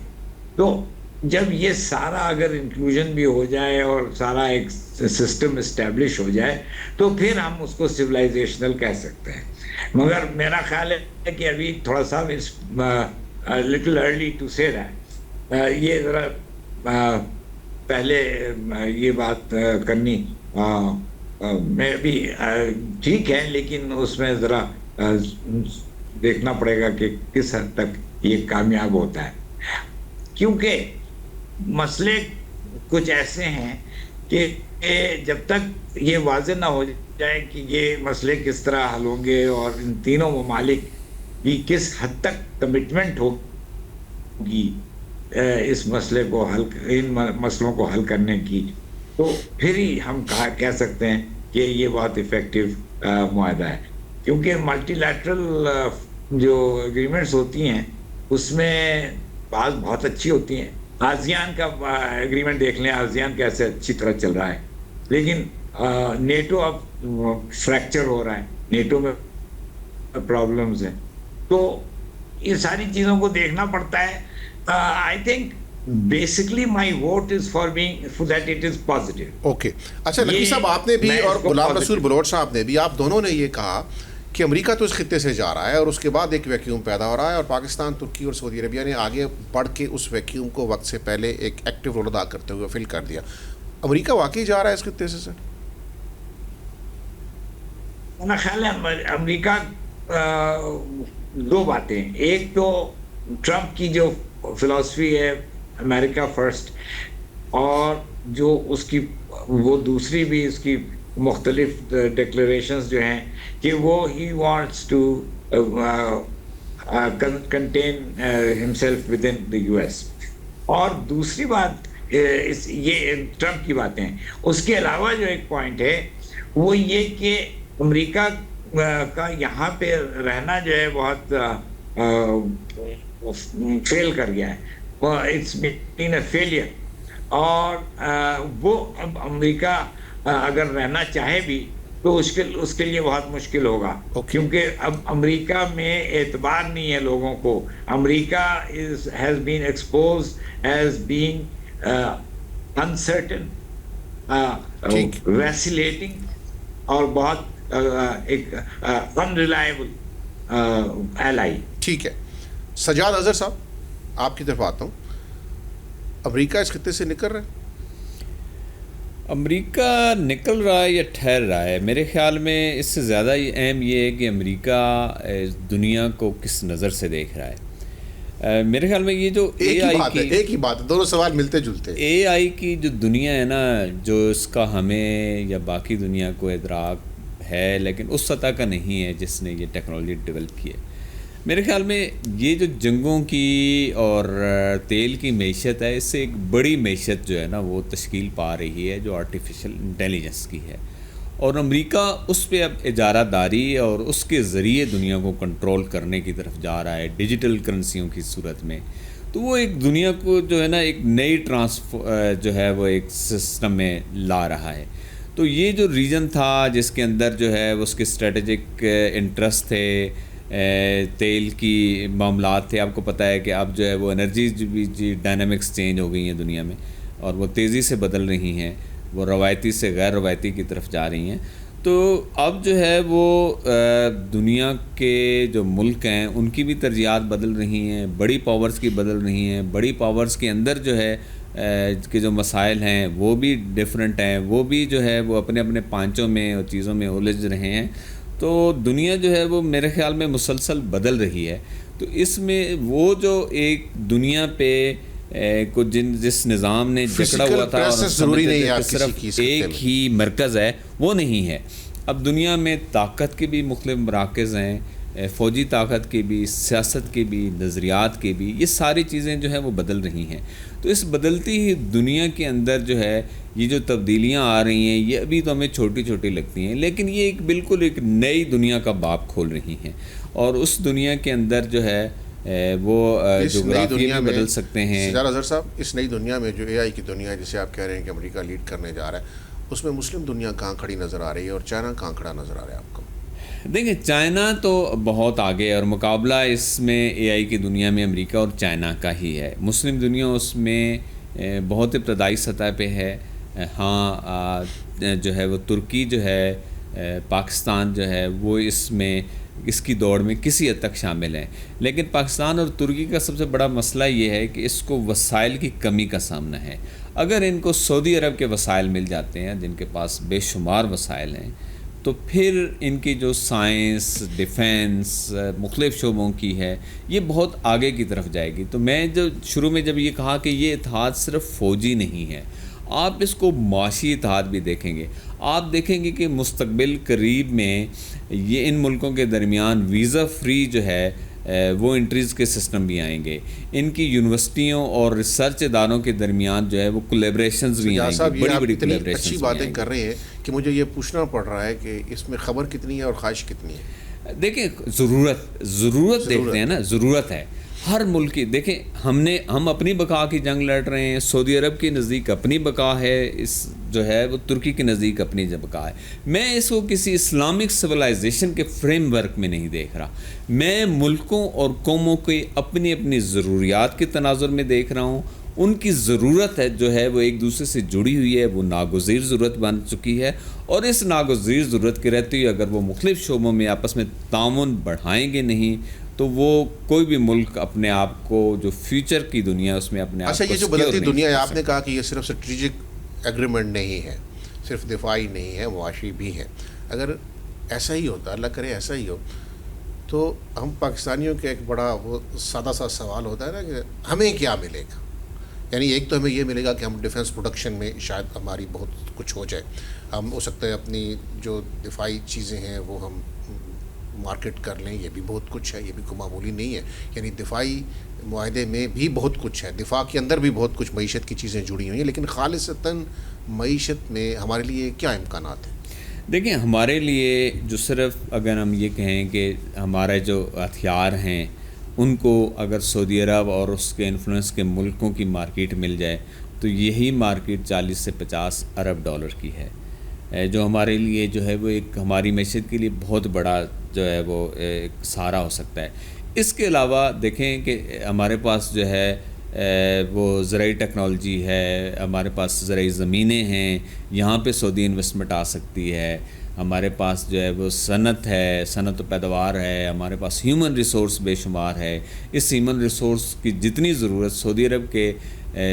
تو جب یہ سارا اگر انکلوژن بھی ہو جائے اور سارا ایک سسٹم اسٹیبلش ہو جائے تو پھر ہم اس کو سویلائزیشنل کہہ سکتے ہیں. مگر میرا خیال ہے کہ ابھی تھوڑا سا لٹل ارلی ٹو سے دیٹ. یہ ذرا پہلے یہ بات کرنی میں بھی ٹھیک ہے, لیکن اس میں ذرا دیکھنا پڑے گا کہ کس حد تک یہ کامیاب ہوتا ہے, کیونکہ مسئلے کچھ ایسے ہیں کہ جب تک یہ واضح نہ ہو جائے کہ یہ مسئلے کس طرح حل ہوں گے اور ان تینوں ممالک کی کس حد تک کمٹمنٹ ہوگی اس مسئلے کو حل, ان مسئلوں کو حل کرنے کی, تو پھر ہی ہم کہہ سکتے ہیں کہ یہ بہت افیکٹو معاہدہ ہے. کیونکہ ملٹی لیٹرل جو ایگریمنٹس ہوتی ہیں اس میں بعض بہت اچھی ہوتی ہیں. آسیان کا ایگریمنٹ دیکھ لیں, آسیان کیسے اچھی طرح چل رہا ہے, لیکن نیٹو اب فریکچر ہو رہا ہے, نیٹو میں پرابلمز ہیں. تو یہ ساری چیزوں کو دیکھنا پڑتا ہے. I think basically my vote is for that it is positive. Okay, اچھا نقوی صاحب آپ نے بھی اور غلام رسول بلوچ صاحب نے بھی, آپ دونوں نے یہ کہا کہ امریکہ تو اس خطے سے جا رہا ہے اور اس کے بعد ایک ویکیوم پیدا ہو رہا ہے, اور پاکستان, ترکی اور سعودی عربیہ نے آگے بڑھ کے اس ویکیوم کو وقت سے پہلے ایک ایکٹیو رول ادا کرتے ہوئے فل کر دیا. امریکہ واقعی جا رہا ہے اس خطے سے سر؟ میرا خیال ہے امریکہ دو باتیں, ایک تو ٹرمپ کی جو فلاسفی ہے امریکہ فرسٹ, اور جو اس کی وہ دوسری بھی اس کی مختلف ڈکلیریشنز جو ہیں کہ وہ ہی wants to contain himself within the U S. اور دوسری بات یہ ٹرمپ کی باتیں ہیں. اس کے علاوہ جو ایک پوائنٹ ہے وہ یہ کہ امریکہ کا یہاں پہ رہنا جو ہے بہت فیل کر گیا ہے, اٹس بین اے فیلئر. اور وہ اب امریکہ اگر رہنا چاہے بھی تو اس کے لیے بہت مشکل ہوگا, کیونکہ اب امریکہ میں اعتبار نہیں ہے لوگوں کو. امریکہ has been exposed as being uncertain, vacillating اور بہت ایک unreliable ally. ٹھیک ہے, سجاد اظہر صاحب آپ کی طرف آتا ہوں. امریکہ اس خطے سے نکل رہا ہے؟ امریکہ نکل رہا ہے یا ٹھہر رہا ہے؟ میرے خیال میں اس سے زیادہ اہم یہ ہے کہ امریکہ دنیا کو کس نظر سے دیکھ رہا ہے. میرے خیال میں یہ جو ایک ہی بات ہے، دونوں سوال ملتے جلتے ہیں۔ اے آئی کی جو دنیا ہے نا، جو اس کا ہمیں یا باقی دنیا کو ادراک ہے لیکن اس سطح کا نہیں ہے جس نے یہ ٹیکنالوجی ڈیولپ کی ہے۔ میرے خیال میں یہ جو جنگوں کی اور تیل کی معیشت ہے، اس سے ایک بڑی معیشت جو ہے نا وہ تشکیل پا رہی ہے جو آرٹیفیشل انٹیلیجنس کی ہے، اور امریکہ اس پہ اب اجارہ داری اور اس کے ذریعے دنیا کو کنٹرول کرنے کی طرف جا رہا ہے ڈیجیٹل کرنسیوں کی صورت میں۔ تو وہ ایک دنیا کو جو ہے نا ایک نئی جو ہے وہ ایک سسٹم میں لا رہا ہے۔ تو یہ جو ریجن تھا جس کے اندر جو ہے اس کے اسٹریٹجک انٹرسٹ تھے، تیل کی معاملات تھے، آپ کو پتہ ہے کہ اب جو ہے وہ انرجی بھی ڈائنامکس چینج ہو گئی ہیں دنیا میں، اور وہ تیزی سے بدل رہی ہیں، وہ روایتی سے غیر روایتی کی طرف جا رہی ہیں۔ تو اب جو ہے وہ دنیا کے جو ملک ہیں ان کی بھی ترجیحات بدل رہی ہیں، بڑی پاورز کی بدل رہی ہیں، بڑی پاورز کے اندر جو ہے کہ جو مسائل ہیں وہ بھی ڈیفرنٹ ہیں، وہ بھی جو ہے وہ اپنے اپنے پانچوں میں اور چیزوں میں الجھ رہے ہیں۔ تو دنیا جو ہے وہ میرے خیال میں مسلسل بدل رہی ہے۔ تو اس میں وہ جو ایک دنیا پہ کو جس نظام نے جکڑا ہوا تھا اور ضروری نہیں ہے صرف ایک ہی مرکز ہے، وہ نہیں ہے۔ اب دنیا میں طاقت کے بھی مختلف مراکز ہیں، فوجی طاقت کے بھی، سیاست کے بھی، نظریات کے بھی، یہ ساری چیزیں جو ہیں وہ بدل رہی ہیں۔ تو اس بدلتی ہی دنیا کے اندر جو ہے یہ جو تبدیلیاں آ رہی ہیں یہ ابھی تو ہمیں چھوٹی چھوٹی لگتی ہیں، لیکن یہ ایک بالکل ایک نئی دنیا کا باب کھول رہی ہیں، اور اس دنیا کے اندر جو ہے وہ جغرافیہ بھی بدل سکتے ہیں۔ سجاد اظہر صاحب، اس نئی دنیا میں جو اے آئی کی دنیا ہے جسے آپ کہہ رہے ہیں کہ امریکہ لیڈ کرنے جا رہا ہے، اس میں مسلم دنیا کہاں کھڑی نظر آ رہی ہے اور چائنا کہاں کھڑا نظر آ رہا ہے آپ کو؟ دیکھیں، چائنا تو بہت آگے ہے، اور مقابلہ اس میں اے آئی کی دنیا میں امریکہ اور چائنا کا ہی ہے۔ مسلم دنیا اس میں بہت ابتدائی سطح پہ ہے۔ ہاں جو ہے وہ ترکی جو ہے، پاکستان جو ہے وہ اس کی دوڑ میں کسی حد تک شامل ہیں، لیکن پاکستان اور ترکی کا سب سے بڑا مسئلہ یہ ہے کہ اس کو وسائل کی کمی کا سامنا ہے۔ اگر ان کو سعودی عرب کے وسائل مل جاتے ہیں جن کے پاس بے شمار وسائل ہیں، تو پھر ان کی جو سائنس، ڈیفینس، مختلف شعبوں کی ہے، یہ بہت آگے کی طرف جائے گی۔ تو میں جو شروع میں جب یہ کہا کہ یہ اتحاد صرف فوجی نہیں ہے، آپ اس کو معاشی اتحاد بھی دیکھیں گے۔ آپ دیکھیں گے کہ مستقبل قریب میں یہ ان ملکوں کے درمیان ویزا فری جو ہے وہ انٹریز کے سسٹم بھی آئیں گے، ان کی یونیورسٹیوں اور ریسرچ اداروں کے درمیان جو ہے وہ کولیبریشنز بھی آئیں گے، بڑی بڑی کولیبریشنز۔ اچھی باتیں کر رہے ہیں کہ مجھے یہ پوچھنا پڑ رہا ہے کہ اس میں خبر کتنی ہے اور خواہش کتنی ہے؟ دیکھیں، ضرورت دیکھتے ہیں نا، ضرورت ہے ہر ملک کی۔ دیکھیں، ہم اپنی بقا کی جنگ لڑ رہے ہیں، سعودی عرب کے نزدیک اپنی بقا ہے، اس جو ہے وہ ترکی کے نزدیک اپنی بقا ہے۔ میں اس کو کسی اسلامک سویلائزیشن کے فریم ورک میں نہیں دیکھ رہا، میں ملکوں اور قوموں کے اپنی ضروریات کے تناظر میں دیکھ رہا ہوں۔ ان کی ضرورت ہے جو ہے وہ ایک دوسرے سے جڑی ہوئی ہے، وہ ناگزیر ضرورت بن چکی ہے، اور اس ناگزیر ضرورت کے رہتے ہوئے اگر وہ مختلف شعبوں میں آپس میں تعاون بڑھائیں گے نہیں، تو وہ کوئی بھی ملک اپنے آپ کو جو فیوچر کی دنیا اس میں اپنے آپ کو یہ جو بدلتی دنیا ہے، آپ نے کہا کہ یہ صرف اسٹریٹجک ایگریمنٹ نہیں ہے، صرف دفاعی نہیں ہے، معاشی بھی ہے۔ اگر ایسا ہی ہوتا، اللہ کرے ایسا ہی ہو، تو ہم پاکستانیوں کے ایک بڑا وہ سادہ سا سوال ہوتا ہے نا کہ ہمیں کیا ملے گا؟ یعنی ایک تو ہمیں یہ ملے گا کہ ہم ڈیفنس پروڈکشن میں شاید ہماری بہت کچھ ہو جائے، ہم ہو سکتا ہے اپنی جو دفاعی چیزیں ہیں وہ ہم مارکیٹ کر لیں، یہ بھی بہت کچھ ہے، یہ بھی کوئی معمولی نہیں ہے۔ یعنی دفاعی معاہدے میں بھی بہت کچھ ہے، دفاع کے اندر بھی بہت کچھ معیشت کی چیزیں جڑی ہوئی ہیں، لیکن خالصتاً معیشت میں ہمارے لیے کیا امکانات ہیں؟ دیکھیں، ہمارے لیے جو صرف اگر ہم یہ کہیں کہ ہمارے جو ہتھیار ہیں ان کو اگر سعودی عرب اور اس کے انفلوئنس کے ملکوں کی مارکیٹ مل جائے تو یہی مارکیٹ 40 سے 50 ارب ڈالر کی ہے، جو ہمارے لیے جو ہے وہ ایک ہماری معیشت کے لیے بہت بڑا جو ہے وہ ایک سہارا ہو سکتا ہے۔ اس کے علاوہ دیکھیں کہ ہمارے پاس جو ہے وہ زرعی ٹیکنالوجی ہے، ہمارے پاس زرعی زمینیں ہیں، یہاں پہ سعودی انویسٹمنٹ آ سکتی ہے، ہمارے پاس جو ہے وہ صنعت ہے، صنعت و پیداوار ہے، ہمارے پاس ہیومن ریسورس بے شمار ہے۔ اس ہیومن ریسورس کی جتنی ضرورت سعودی عرب کے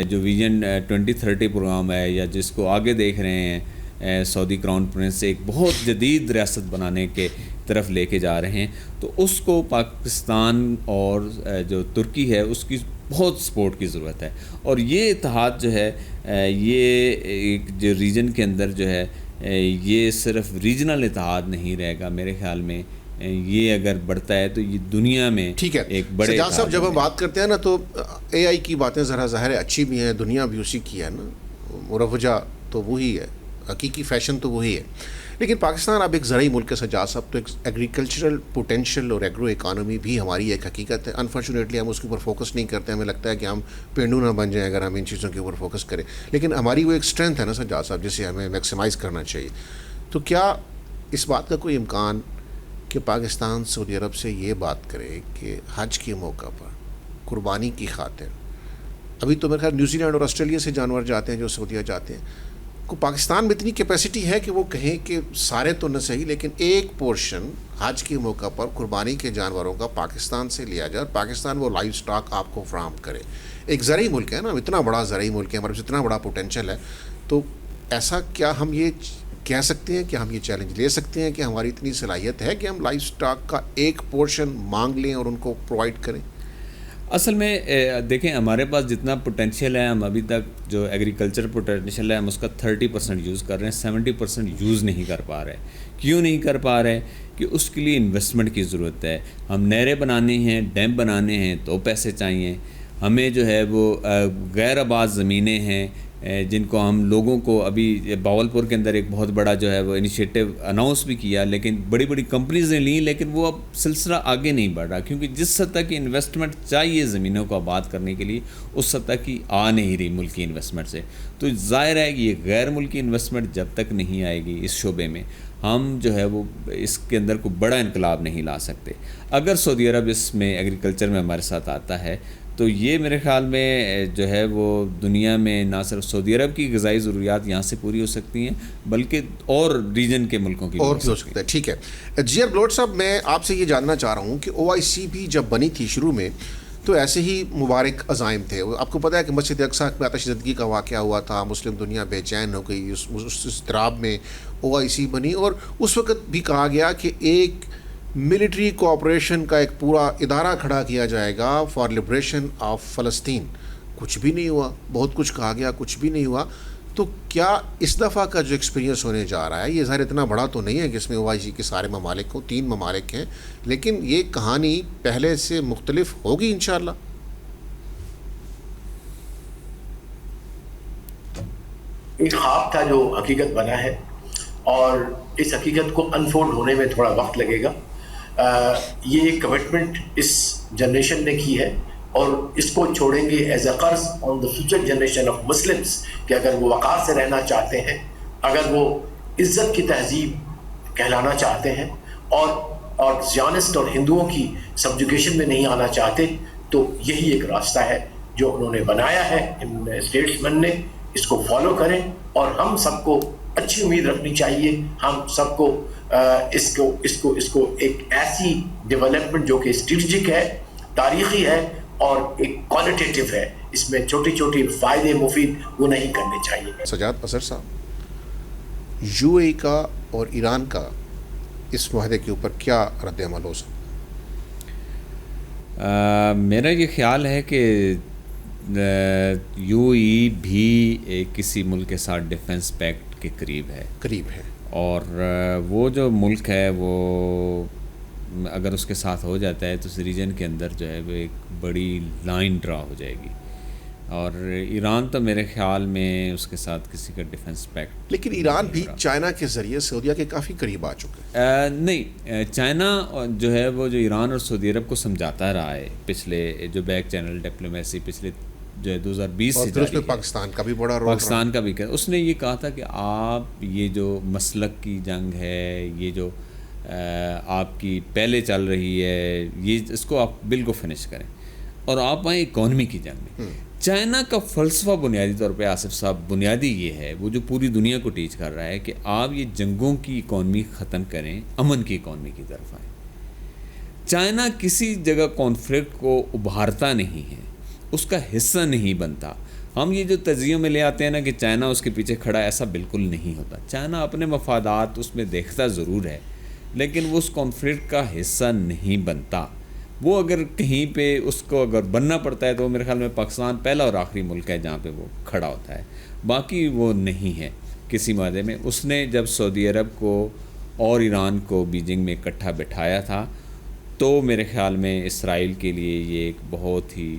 جو ویژن 2030 پروگرام ہے یا جس کو آگے دیکھ رہے ہیں سعودی کراؤن پرنس، ایک بہت جدید ریاست بنانے کے طرف لے کے جا رہے ہیں، تو اس کو پاکستان اور جو ترکی ہے اس کی بہت سپورٹ کی ضرورت ہے. اور یہ اتحاد جو ہے یہ ایک جو ریجن کے اندر جو ہے یہ صرف ریجنل اتحاد نہیں رہے گا میرے خیال میں. یہ اگر بڑھتا ہے تو یہ دنیا میں ٹھیک ہے. ایک بڑے سجاد صاحب جب ہم بات کرتے ہیں نا تو اے آئی کی باتیں ذرا ظاہر ہے اچھی بھی ہیں، دنیا بھی اسی کی ہے نا، مروجہ تو وہی ہے، حقیقی فیشن تو وہی ہے. لیکن پاکستان اب ایک زرعی ملک ہے سجاد صاحب، تو ایک ایگریکلچرل پوٹینشیل اور ایگرو اکانومی بھی ہماری ایک حقیقت ہے. انفارچونیٹلی ہم اس کے اوپر فوکس نہیں کرتے، ہمیں لگتا ہے کہ ہم پینڈو نہ بن جائیں اگر ہم ان چیزوں کے اوپر فوکس کریں. لیکن ہماری وہ ایک اسٹرینتھ ہے نا سجاد صاحب جسے ہمیں میکسیمائز کرنا چاہیے. تو کیا اس بات کا کوئی امکان کہ پاکستان سعودی عرب سے یہ بات کرے کہ حج کے موقع پر قربانی کی خاطر، ابھی تو میرے خیال نیوزی لینڈ اور آسٹریلیا سے جانور جاتے ہیں جو سعودیہ جاتے ہیں، کو پاکستان میں اتنی کیپیسٹی ہے کہ وہ کہیں کہ سارے تو نہ صحیح لیکن ایک پورشن حج کے موقع پر قربانی کے جانوروں کا پاکستان سے لیا جائے اور پاکستان وہ لائف سٹاک آپ کو فراہم کرے. ایک زرعی ملک ہے نا، اتنا بڑا زرعی ملک ہے، ہمارے پاس اتنا بڑا پوٹینشیل ہے. تو ایسا کیا ہم یہ کہہ سکتے ہیں کہ ہم یہ چیلنج لے سکتے ہیں کہ ہماری اتنی صلاحیت ہے کہ ہم لائف سٹاک کا ایک پورشن مانگ لیں اور ان کو پرووائڈ کریں؟ اصل میں دیکھیں ہمارے پاس جتنا پوٹینشیل ہے، ہم ابھی تک جو ایگریکلچر پوٹینشیل ہے ہم اس کا 30% یوز کر رہے ہیں، 70% یوز نہیں کر پا رہے. کیوں نہیں کر پا رہے؟ کہ اس کے لیے انویسٹمنٹ کی ضرورت ہے. ہم نہریں بنانے ہیں، ڈیم بنانے ہیں تو پیسے چاہیے. ہمیں جو ہے وہ غیر آباد زمینیں ہیں جن کو ہم لوگوں کو ابھی باولپور کے اندر ایک بہت بڑا جو ہے وہ انیشیٹو اناؤنس بھی کیا، لیکن بڑی بڑی کمپنیز نے لیں، لیکن وہ اب سلسلہ آگے نہیں بڑھ رہا کیونکہ جس سطح کی انویسٹمنٹ چاہیے زمینوں کو آباد کرنے کے لیے اس سطح کی آ نہیں رہی ملکی انویسٹمنٹ سے. تو ظاہر ہے کہ یہ غیر ملکی انویسٹمنٹ جب تک نہیں آئے گی اس شعبے میں ہم جو ہے وہ اس کے اندر کوئی بڑا انقلاب نہیں لا سکتے. اگر سعودی عرب اس میں ایگریکلچر میں ہمارے ساتھ آتا ہے تو یہ میرے خیال میں جو ہے وہ دنیا میں نہ صرف سعودی عرب کی غذائی ضروریات یہاں سے پوری ہو سکتی ہیں بلکہ اور ریجن کے ملکوں کی اور بھی ہو سکتا ہے. ٹھیک ہے جی بلوٹ صاحب، میں آپ سے یہ جاننا چاہ رہا ہوں کہ OIC بھی جب بنی تھی شروع میں تو ایسے ہی مبارک عزائم تھے. آپ کو پتہ ہے کہ مسجد اقصیٰ میں آتش زدگی کا واقعہ ہوا تھا، مسلم دنیا بے چین ہو گئی، اس اضطراب میں OIC بنی اور اس وقت بھی کہا گیا کہ ایک ملٹری کوآپریشن کا ایک پورا ادارہ کھڑا کیا جائے گا فار لبریشن آف فلسطین. کچھ بھی نہیں ہوا، بہت کچھ کہا گیا، کچھ بھی نہیں ہوا. تو کیا اس دفعہ کا جو ایکسپیرینس ہونے جا رہا ہے، یہ ظاہر اتنا بڑا تو نہیں ہے کہ اس میں OIC کے سارے ممالک ہوں، 3 ممالک ہیں، لیکن یہ کہانی پہلے سے مختلف ہوگی انشاءاللہ؟ ایک خواب تھا جو حقیقت بنا ہے اور اس حقیقت کو انفولڈ ہونے میں تھوڑا وقت لگے گا. یہ ایک کمٹمنٹ اس جنریشن نے کی ہے اور اس کو چھوڑیں گے ایز اے قرض on the future generation of Muslims کہ اگر وہ وقار سے رہنا چاہتے ہیں، اگر وہ عزت کی تہذیب کہلانا چاہتے ہیں اور زیانسٹ اور ہندوؤں کی سبجوگیشن میں نہیں آنا چاہتے، تو یہی ایک راستہ ہے جو انہوں نے بنایا ہے ان اسٹیٹس مین نے. اس کو فالو کریں اور ہم سب کو اچھی امید رکھنی چاہیے. ہم سب کو اس کو ایک ایسی ڈیولپمنٹ جو کہ اسٹریٹجک ہے، تاریخی ہے اور ایک کوالٹیٹیو ہے، اس میں چھوٹی چھوٹی فائدے مفید وہ نہیں کرنے چاہیے. سجاد اظہر صاحب، UAE کا اور ایران کا اس معاہدے کے اوپر کیا رد عمل ہو سکتا؟ میرا یہ خیال ہے کہ UAE بھی کسی ملک کے ساتھ ڈیفنس پیکٹ کے قریب ہے اور وہ جو ملک ہے وہ اگر اس کے ساتھ ہو جاتا ہے تو اس ریجن کے اندر جو ہے وہ ایک بڑی لائن ڈرا ہو جائے گی. اور ایران تو میرے خیال میں اس کے ساتھ کسی کا ڈیفنس پیکٹ، لیکن ایران بھی چائنا کے ذریعے سعودیہ کے کافی قریب آ چکے ہیں. نہیں، چائنا جو ہے وہ جو ایران اور سعودی عرب کو سمجھاتا رہا ہے پچھلے جو بیک چینل ڈپلومیسی پچھلے جو ہے 2020 سے اس میں پاکستان کا بھی بڑا رول، پاکستان کا بھی کیا، اس نے یہ کہا تھا کہ آپ یہ جو مسلک کی جنگ ہے، یہ جو آپ کی پہلے چل رہی ہے، یہ اس کو آپ بل کو فنش کریں اور آپ آئیں اکانومی کی جنگ میں. چائنا کا فلسفہ بنیادی طور پہ آصف صاحب بنیادی یہ ہے، وہ جو پوری دنیا کو ٹیچ کر رہا ہے کہ آپ یہ جنگوں کی اکانومی ختم کریں، امن کی اکانومی کی طرف آئیں. چائنا کسی جگہ کانفلکٹ کو ابھارتا نہیں ہے، اس کا حصہ نہیں بنتا. ہم یہ جو تجزیوں میں لے آتے ہیں نا کہ چائنا اس کے پیچھے کھڑا ہے، ایسا بالکل نہیں ہوتا. چائنا اپنے مفادات اس میں دیکھتا ضرور ہے لیکن وہ اس کانفلکٹ کا حصہ نہیں بنتا. وہ اگر کہیں پہ اس کو اگر بننا پڑتا ہے تو میرے خیال میں پاکستان پہلا اور آخری ملک ہے جہاں پہ وہ کھڑا ہوتا ہے، باقی وہ نہیں ہے کسی معاہدے میں. اس نے جب سعودی عرب کو اور ایران کو بیجنگ میں اکٹھا بٹھایا تھا تو میرے خیال میں اسرائیل کے لیے یہ ایک بہت ہی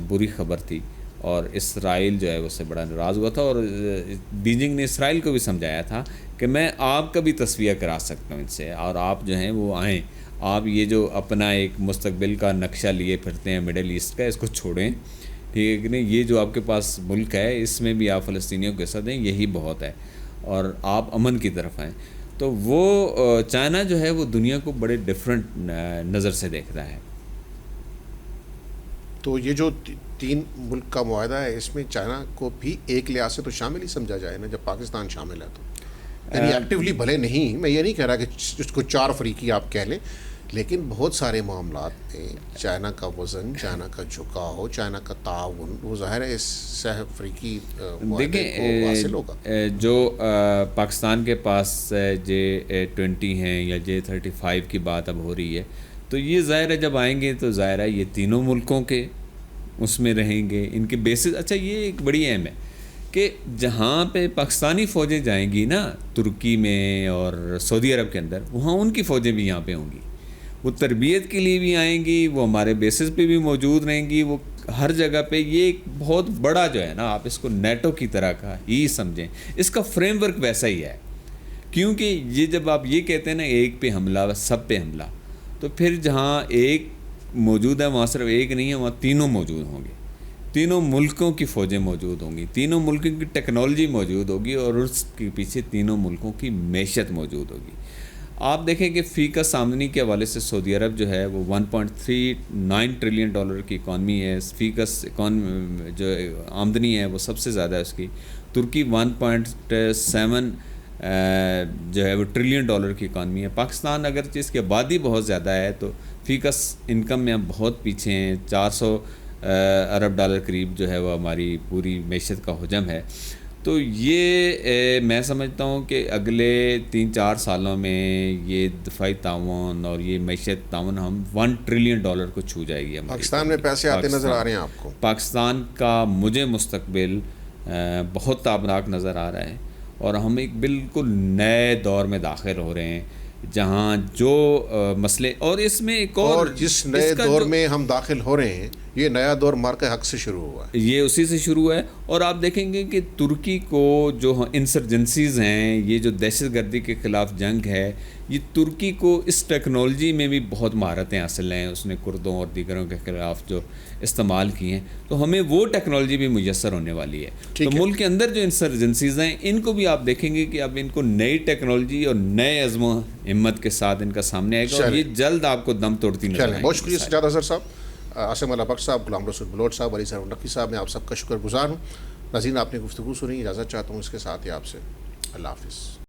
بری خبر تھی، اور اسرائیل جو ہے اس سے بڑا ناراض ہوا تھا. اور بیجنگ نے اسرائیل کو بھی سمجھایا تھا کہ میں آپ کا بھی تصفیہ کرا سکتا ہوں ان سے، اور آپ جو ہیں وہ آئیں، آپ یہ جو اپنا ایک مستقبل کا نقشہ لیے پھرتے ہیں مڈل ایسٹ کا، اس کو چھوڑیں، ٹھیک ہے کہ نہیں. یہ جو آپ کے پاس ملک ہے اس میں بھی آپ فلسطینیوں کے ساتھ ہیں، یہی بہت ہے، اور آپ امن کی طرف آئیں. تو وہ چائنا جو ہے وہ دنیا کو بڑے ڈفرینٹ نظر سے دیکھتا ہے. تو یہ جو 3 ملک کا معاہدہ ہے اس میں چائنا کو بھی ایک لحاظ سے تو شامل ہی سمجھا جائے نا، جب پاکستان شامل ہے تو یعنی ایکٹیولی بھلے نہیں، میں یہ نہیں کہہ رہا کہ اس کو 4 فریقی آپ کہہ لیں، لیکن بہت سارے معاملات میں چائنا کا وزن، چائنا کا جھکاؤ، چائنا کا تعاون، وہ ظاہر ہے اس سہ فریقی معاہدے کو حاصل ہوگا. جو پاکستان کے پاس J20 ہیں یا J35 کی بات اب ہو رہی ہے، تو یہ ظاہر ہے جب آئیں گے تو ظاہر ہے یہ تینوں ملکوں کے اس میں رہیں گے، ان کے بیسز. اچھا یہ ایک بڑی اہم ہے کہ جہاں پہ پاکستانی فوجیں جائیں گی نا ترکی میں اور سعودی عرب کے اندر، وہاں ان کی فوجیں بھی یہاں پہ ہوں گی، وہ تربیت کے لیے بھی آئیں گی، وہ ہمارے بیسز پہ بھی موجود رہیں گی، وہ ہر جگہ پہ. یہ ایک بہت بڑا جو ہے نا، آپ اس کو نیٹو کی طرح کا ہی سمجھیں، اس کا فریم ورک ویسا ہی ہے. کیونکہ یہ جب آپ یہ کہتے ہیں نا ایک پہ حملہ سب پہ حملہ، تو پھر جہاں ایک موجود ہے وہاں صرف ایک نہیں ہے، وہاں تینوں موجود ہوں گے، تینوں ملکوں کی فوجیں موجود ہوں گی، تینوں ملکوں کی ٹیکنالوجی موجود ہوگی، اور اس کے پیچھے تینوں ملکوں کی معیشت موجود ہوگی. آپ دیکھیں کہ فی کس آمدنی کے حوالے سے سعودی عرب جو ہے وہ $1.39 ٹریلین کی اکانومی ہے، فی کس جو آمدنی ہے وہ سب سے زیادہ ہے اس کی. ترکی 1.7 جو ہے وہ $1 ٹریلین کی اکانومی ہے. پاکستان اگرچہ اس کی آبادی بہت زیادہ ہے تو فی کس انکم میں ہم بہت پیچھے ہیں، $400 ارب قریب جو ہے وہ ہماری پوری معیشت کا حجم ہے. تو یہ میں سمجھتا ہوں کہ اگلے 3-4 سالوں میں یہ دفاعی تعاون اور یہ معیشت تعاون ہم $1 ٹریلین کو چھو جائے گی. پاکستان میں پیسے آتے نظر آ رہے ہیں آپ کو؟ پاکستان کا مجھے مستقبل بہت تابناک نظر آ رہا ہے، اور ہم ایک بالکل نئے دور میں داخل ہو رہے ہیں جہاں جو مسئلے، اور اس میں ایک اور جس نئے دور میں ہم داخل ہو رہے ہیں، یہ نیا دور مارکہ حق سے شروع ہوا ہے، یہ اسی سے شروع ہے. اور آپ دیکھیں گے کہ ترکی کو جو انسرجنسیز ہیں، یہ جو دہشت گردی کے خلاف جنگ ہے، یہ ترکی کو اس ٹیکنالوجی میں بھی بہت مہارتیں حاصل ہیں. اس نے کردوں اور دیگروں کے خلاف جو استعمال کی ہیں، تو ہمیں وہ ٹیکنالوجی بھی میسر ہونے والی ہے. تو ملک کے اندر جو انسرجنسیز ہیں ان کو بھی آپ دیکھیں گے کہ اب ان کو نئی ٹیکنالوجی اور نئے عزم و ہمت کے ساتھ ان کا سامنے آئے گا، اور یہ جلد آپ کو دم توڑتی نظر آئے گی. بہت شکریہ سجاد اظہر صاحب، عاصم اللہ بخش صاحب، غلام رسول بلوچ صاحب، علی سرور نقوی صاحب، میں آپ سب کا شکر گزار ہوں. ناظرین، آپ نے گفتگو سنی، اجازت چاہتا ہوں اس کے ساتھ ہی آپ سے. اللہ حافظ.